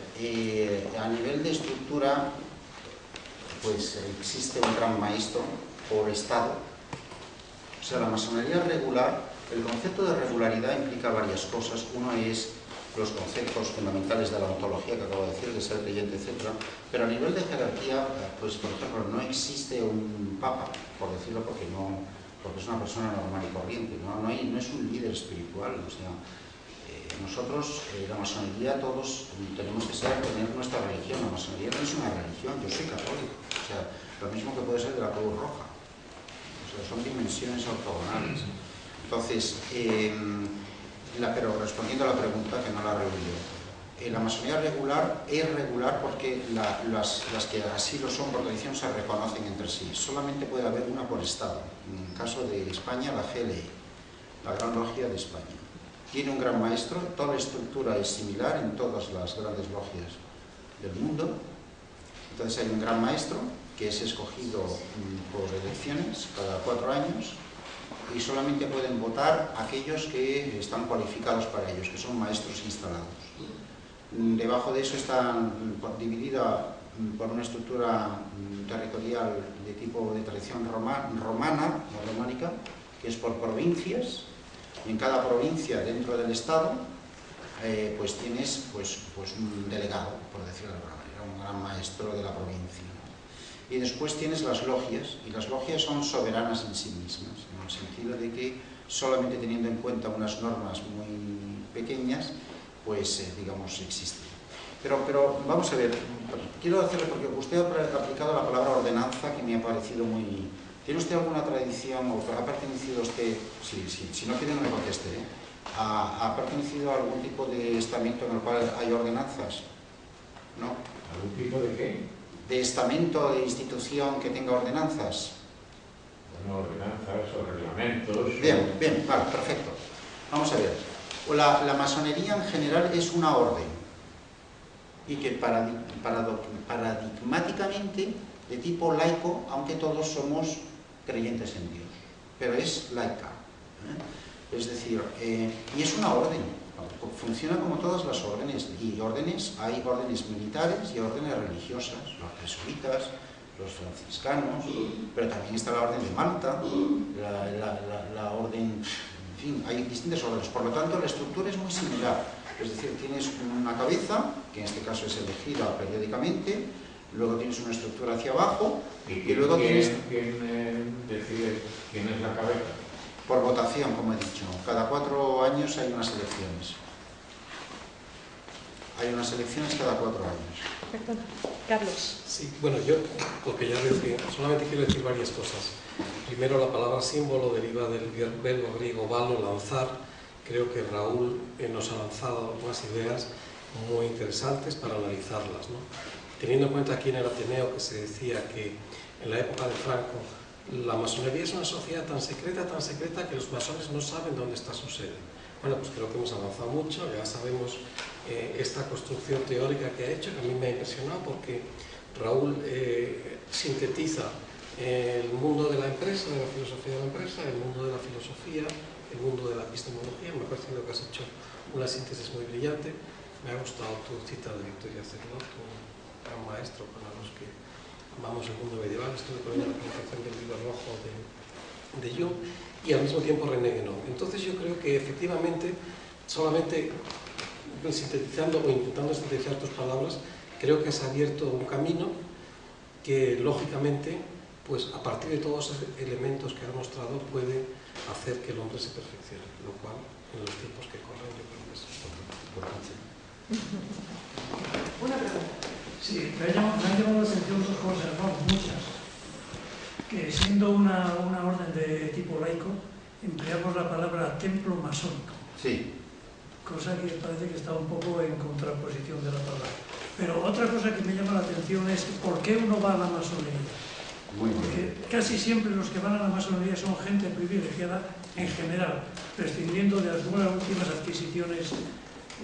a nivel de estructura, pues existe un gran maestro por estado. O sea, la masonería regular, el concepto de regularidad implica varias cosas. Uno es los conceptos fundamentales de la ontología que acabo de decir, de ser creyente, etc. Pero a nivel de jerarquía, pues por ejemplo, no existe un papa, por decirlo, porque es una persona normal y corriente, no es un líder espiritual. O sea, nosotros, la masonería, todos tenemos que tener nuestra religión. La masonería no es una religión, yo soy católico. O sea, lo mismo que puede ser de la Cruz Roja. O sea, son dimensiones ortogonales. Entonces, pero respondiendo a la pregunta, que no la reunió, la masonería regular es regular porque las que así lo son por tradición se reconocen entre sí. Solamente puede haber una por estado. En el caso de España, la GLE, la Gran Logia de España. Tiene un gran maestro, toda la estructura es similar en todas las grandes logias del mundo. Entonces hay un gran maestro que es escogido por elecciones cada 4 años y solamente pueden votar aquellos que están cualificados para ellos, que son maestros instalados. Debajo de eso está dividida por una estructura territorial de tipo de tradición romana o románica, que es por provincias. Y en cada provincia dentro del Estado pues tienes un delegado, por decirlo de alguna manera, un gran maestro de la provincia. Y después tienes las logias, y las logias son soberanas en sí mismas, en el sentido de que solamente teniendo en cuenta unas normas muy pequeñas, pues digamos existen. Pero vamos a ver, quiero hacerle, porque usted ha aplicado la palabra ordenanza, que me ha parecido muy... ¿Tiene usted alguna tradición, o ha pertenecido usted, si no quiere no me conteste, ¿ha pertenecido a algún tipo de estamento en el cual hay ordenanzas? ¿No? ¿Algún tipo de qué? ¿De estamento, de institución que tenga ordenanzas? Bueno, ordenanzas o reglamentos. Bien, vale, perfecto. Vamos a ver. La masonería en general es una orden y que paradigmáticamente de tipo laico, aunque todos somos creyentes en Dios, pero es laica. Es decir, y es una orden, funciona como todas las órdenes, y hay órdenes militares y órdenes religiosas, los jesuitas, los franciscanos, pero también está la orden de Malta, la orden, en fin, hay distintas órdenes. Por lo tanto, la estructura es muy similar, es decir, tienes una cabeza, que en este caso es elegida periódicamente, luego tienes una estructura hacia abajo, y luego tienes... ¿Quién decide quién es la cabeza? Por votación, como he dicho. Cada 4 años hay unas elecciones. Hay unas elecciones cada 4 años. Perdón, Carlos. Sí, bueno, yo lo que ya decía, solamente quiero decir varias cosas. Primero, la palabra símbolo deriva del verbo griego valo, lanzar. Creo que Raúl nos ha lanzado algunas ideas muy interesantes para analizarlas, ¿no? Teniendo en cuenta aquí en el Ateneo que se decía que en la época de Franco la masonería es una sociedad tan secreta que los masones no saben dónde está su sede. Bueno, pues creo que hemos avanzado mucho, ya sabemos esta construcción teórica que ha hecho, que a mí me ha impresionado porque Raúl sintetiza el mundo de la empresa, de la filosofía de la empresa, el mundo de la filosofía, el mundo de la epistemología. Me ha parecido que has hecho una síntesis muy brillante. Me ha gustado tu cita de Victoria Cerrot, un gran maestro para los que amamos el mundo medieval. Estuve con ella en la presentación del libro rojo de Jung, y al mismo tiempo René Guénon. Entonces yo creo que efectivamente, solamente sintetizando o intentando sintetizar tus palabras, creo que has abierto un camino que lógicamente, pues a partir de todos esos elementos que has mostrado, puede hacer que el hombre se perfeccione, lo cual en los tiempos que corren yo creo que es importante. Una pregunta. Sí, me han llamado la atención 2 cosas, vamos, muchas. Que siendo una orden de tipo laico, empleamos la palabra templo masónico. Sí. Cosa que parece que está un poco en contraposición de la palabra. Pero otra cosa que me llama la atención es ¿por qué uno va a la masonería? Muy bien. Porque casi siempre los que van a la masonería son gente privilegiada en general, prescindiendo de algunas últimas adquisiciones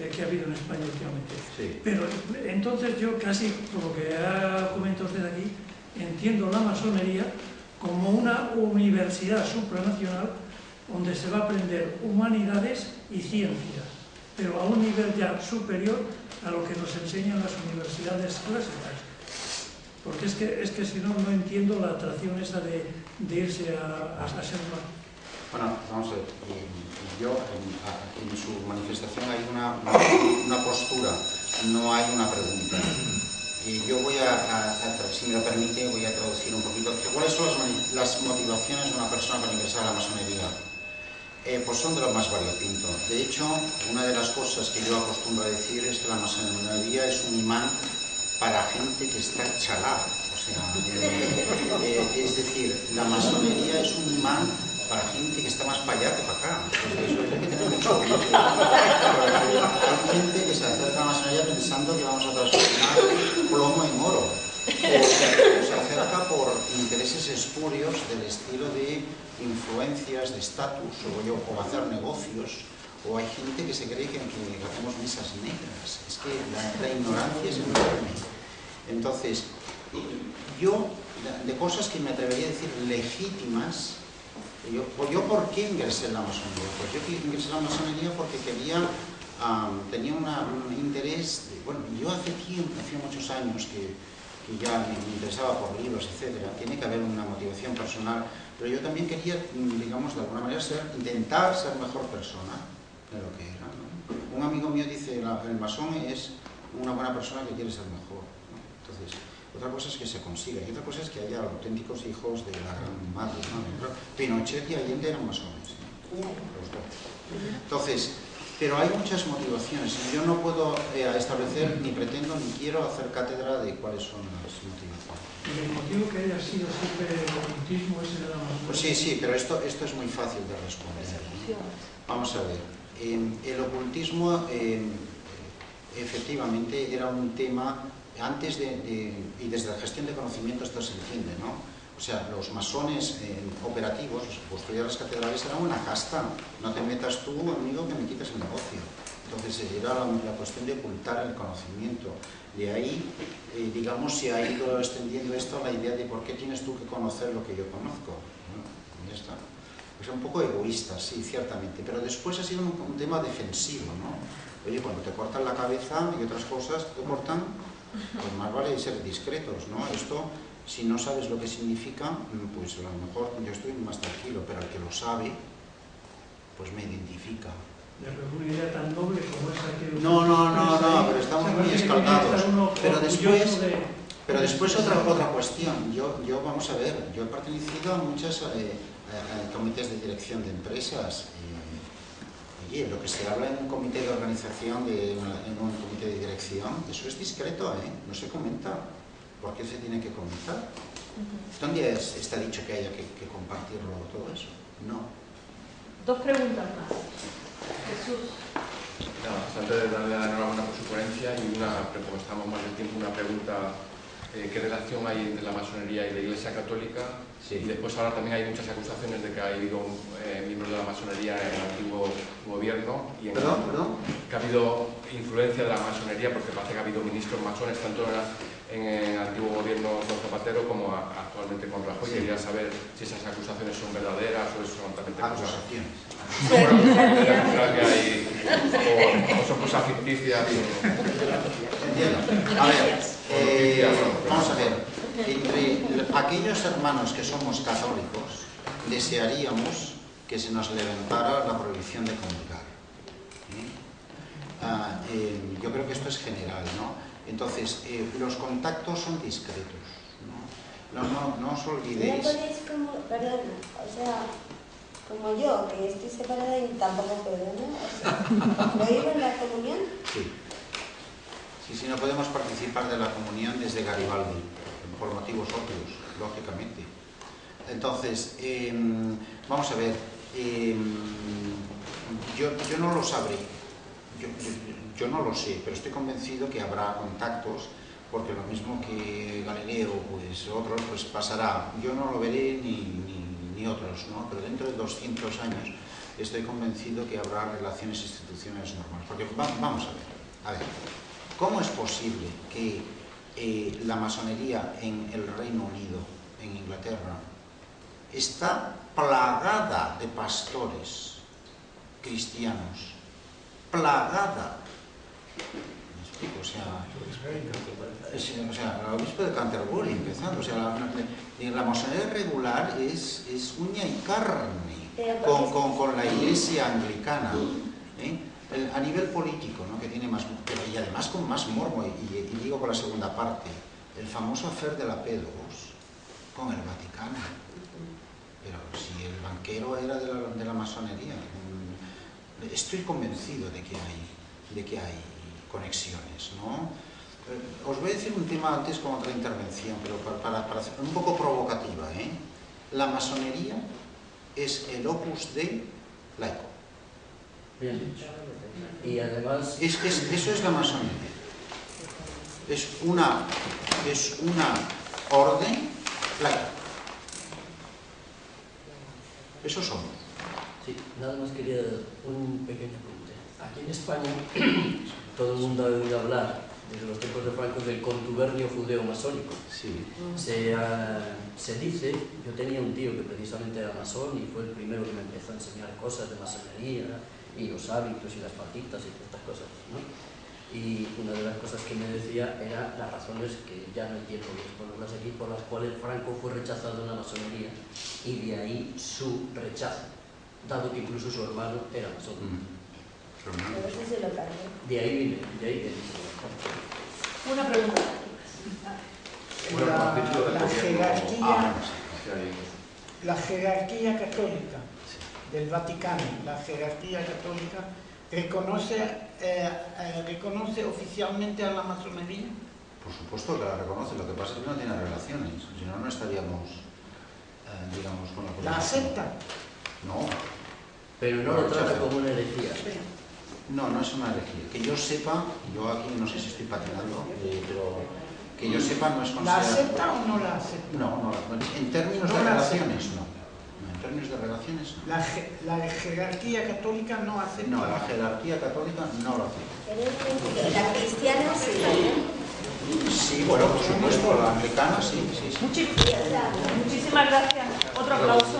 que ha habido en España últimamente. Sí. Pero entonces yo casi, por lo que ha comentado usted aquí, entiendo la masonería como una universidad supranacional donde se va a aprender humanidades y ciencias, pero a un nivel ya superior a lo que nos enseñan las universidades clásicas. Porque es que si no, no entiendo la atracción esa de irse a ser humano. Bueno, vamos a ver, yo en su manifestación hay una postura, no hay una pregunta. Y yo voy si me lo permite, voy a traducir un poquito. ¿Cuáles son las motivaciones de una persona para ingresar a la masonería? Pues son de lo más variopinto. De hecho, una de las cosas que yo acostumbro a decir es que la masonería es un imán para gente que está chalada. O sea, es decir, la masonería es un imán para gente que está más para allá que para acá. Entonces, eso es lo que tenemos mucho cuidado. Hay gente que se acerca a la masonería pensando que vamos a transformar plomo en oro. O se acerca por intereses espurios del estilo de influencias, de estatus, o hacer negocios. O hay gente que se cree que hacemos misas negras. Es que la ignorancia es enorme. Entonces, yo, de cosas que me atrevería a decir legítimas, yo ¿por qué ingresé en la masonería? Pues yo ingresé en la masonería porque tenía un interés, bueno, yo hacía muchos años que ya me interesaba por libros, etcétera. Tiene que haber una motivación personal, pero yo también quería, digamos, de alguna manera intentar ser mejor persona de lo que era, ¿no? Un amigo mío dice, el masón es una buena persona que quiere ser mejor, ¿no? Entonces, otra cosa es que se consiga, y otra cosa es que haya auténticos hijos de la gran madre, ¿no? Pinochet y Allende eran masones, ¿no? Los dos. Entonces, pero hay muchas motivaciones, y yo no puedo establecer, ni pretendo, ni quiero hacer cátedra de cuáles son las motivaciones. ¿Y el motivo que haya sido siempre el ocultismo es el de la masonería? Pues sí, pero esto es muy fácil de responder, ¿no? Vamos a ver, el ocultismo efectivamente era un tema antes y desde la gestión de conocimiento esto se entiende, ¿no? O sea, los masones operativos, los custodios de las catedrales, eran una casta. No te metas tú, amigo, que me quites el negocio. Entonces era la cuestión de ocultar el conocimiento. De ahí, digamos, se ha ido extendiendo esto a la idea de por qué tienes tú que conocer lo que yo conozco. Bueno, ya está. Es un poco egoísta, sí, ciertamente, pero después ha sido un tema defensivo, ¿no? Oye, cuando te cortan la cabeza y otras cosas te cortan, pues más vale ser discretos, ¿no? Esto, si no sabes lo que significa, pues a lo mejor yo estoy más tranquilo, pero el que lo sabe, pues me identifica. Pero una idea tan noble como esa que... No, pero estamos muy escaldados. Pero después otra cuestión. Yo, vamos a ver, yo he pertenecido a muchas comités de dirección de empresas. Oye, lo que se habla en un comité de organización, en un comité de dirección, eso es discreto, ¿eh? No se comenta. ¿Por qué se tiene que comentar? ¿Dónde está dicho que haya que compartirlo todo eso? No. Dos preguntas más. Jesús. Antes de darle la enhorabuena por su ponencia y como estamos más de tiempo, una pregunta, ¿qué relación hay entre la masonería y la Iglesia Católica? Sí. Y después ahora también hay muchas acusaciones de que ha habido miembros de la masonería en el antiguo gobierno y que ha habido influencia de la masonería, porque parece que ha habido ministros masones tanto en el antiguo gobierno con Zapatero como actualmente con Rajoy. Sí. Quería saber si esas acusaciones son verdaderas o son totalmente acusaciones. Que hay, o son cosas ficticias. Entiendo. A ver, vamos a ver. Entre aquellos hermanos que somos católicos, desearíamos que se nos levantara la prohibición de comulgar. Yo creo que esto es general, ¿no? Entonces, los contactos son discretos, ¿no? No os olvidéis... ¿No podéis perdón, o sea, como yo, que estoy separada y tampoco puedo, ¿no? O sea, ¿lo digo en la comunión? Sí. Sí, no podemos participar de la comunión desde Garibaldi, por motivos obvios, lógicamente. Entonces, vamos a ver, yo no lo sabré. Yo no lo sé, pero estoy convencido que habrá contactos, porque lo mismo que Galileo, pues otros, pues pasará. Yo no lo veré ni otros, ¿no? Pero dentro de 200 años estoy convencido que habrá relaciones institucionales normales. Porque vamos a ver, ¿cómo es posible que la masonería en el Reino Unido, en Inglaterra, está plagada de pastores cristianos? Plagada. ¿Me explico? O sea, el obispo de Canterbury empezando. O sea, la masonería regular es uña y carne con la iglesia anglicana. A nivel político, ¿no? Que tiene más, pero y además con más morbo, y digo con la segunda parte, el famoso affair de la P2 con el Vaticano. Pero si el banquero era de la masonería, estoy convencido de que hay conexiones, ¿no? Os voy a decir un tema antes con otra intervención, pero para hacer un poco provocativa, ¿eh? La masonería es el opus Dei laico. Bien dicho. Y además... Eso es la masonería. Es una orden laica. Eso somos. Sí, nada más quería un pequeño apunte. Aquí en España todo el mundo ha oído hablar desde los tiempos de Franco del contubernio judeo-masónico. Sí. Se dice, yo tenía un tío que precisamente era masón y fue el primero que me empezó a enseñar cosas de masonería y los hábitos y las patitas y todas estas cosas, ¿no? Y una de las cosas que me decía era las razones que ya no hay tiempo de exponerlas aquí, por las cuales Franco fue rechazado en la masonería, y de ahí su rechazo, dado que incluso su hermano era masón. De ahí viene. Una pregunta. La jerarquía católica del Vaticano, la jerarquía católica, reconoce oficialmente a la masonería. Por supuesto que la reconoce, lo que pasa es que no tiene relaciones, si no, no estaríamos, digamos, con la ¿La acepta? No. Pero no lo trata como una herejía. No, no es una herejía. Que yo sepa, yo aquí no sé si estoy patinando, pero que yo sepa no es considerada... ¿La acepta o no la acepta? No, en términos de relaciones no. En términos de relaciones no. La jerarquía católica no acepta. No, la jerarquía católica no lo acepta. La cristiana sí. Sí, bueno, por supuesto, la anglicana sí. Muchísimas gracias. Otro aplauso.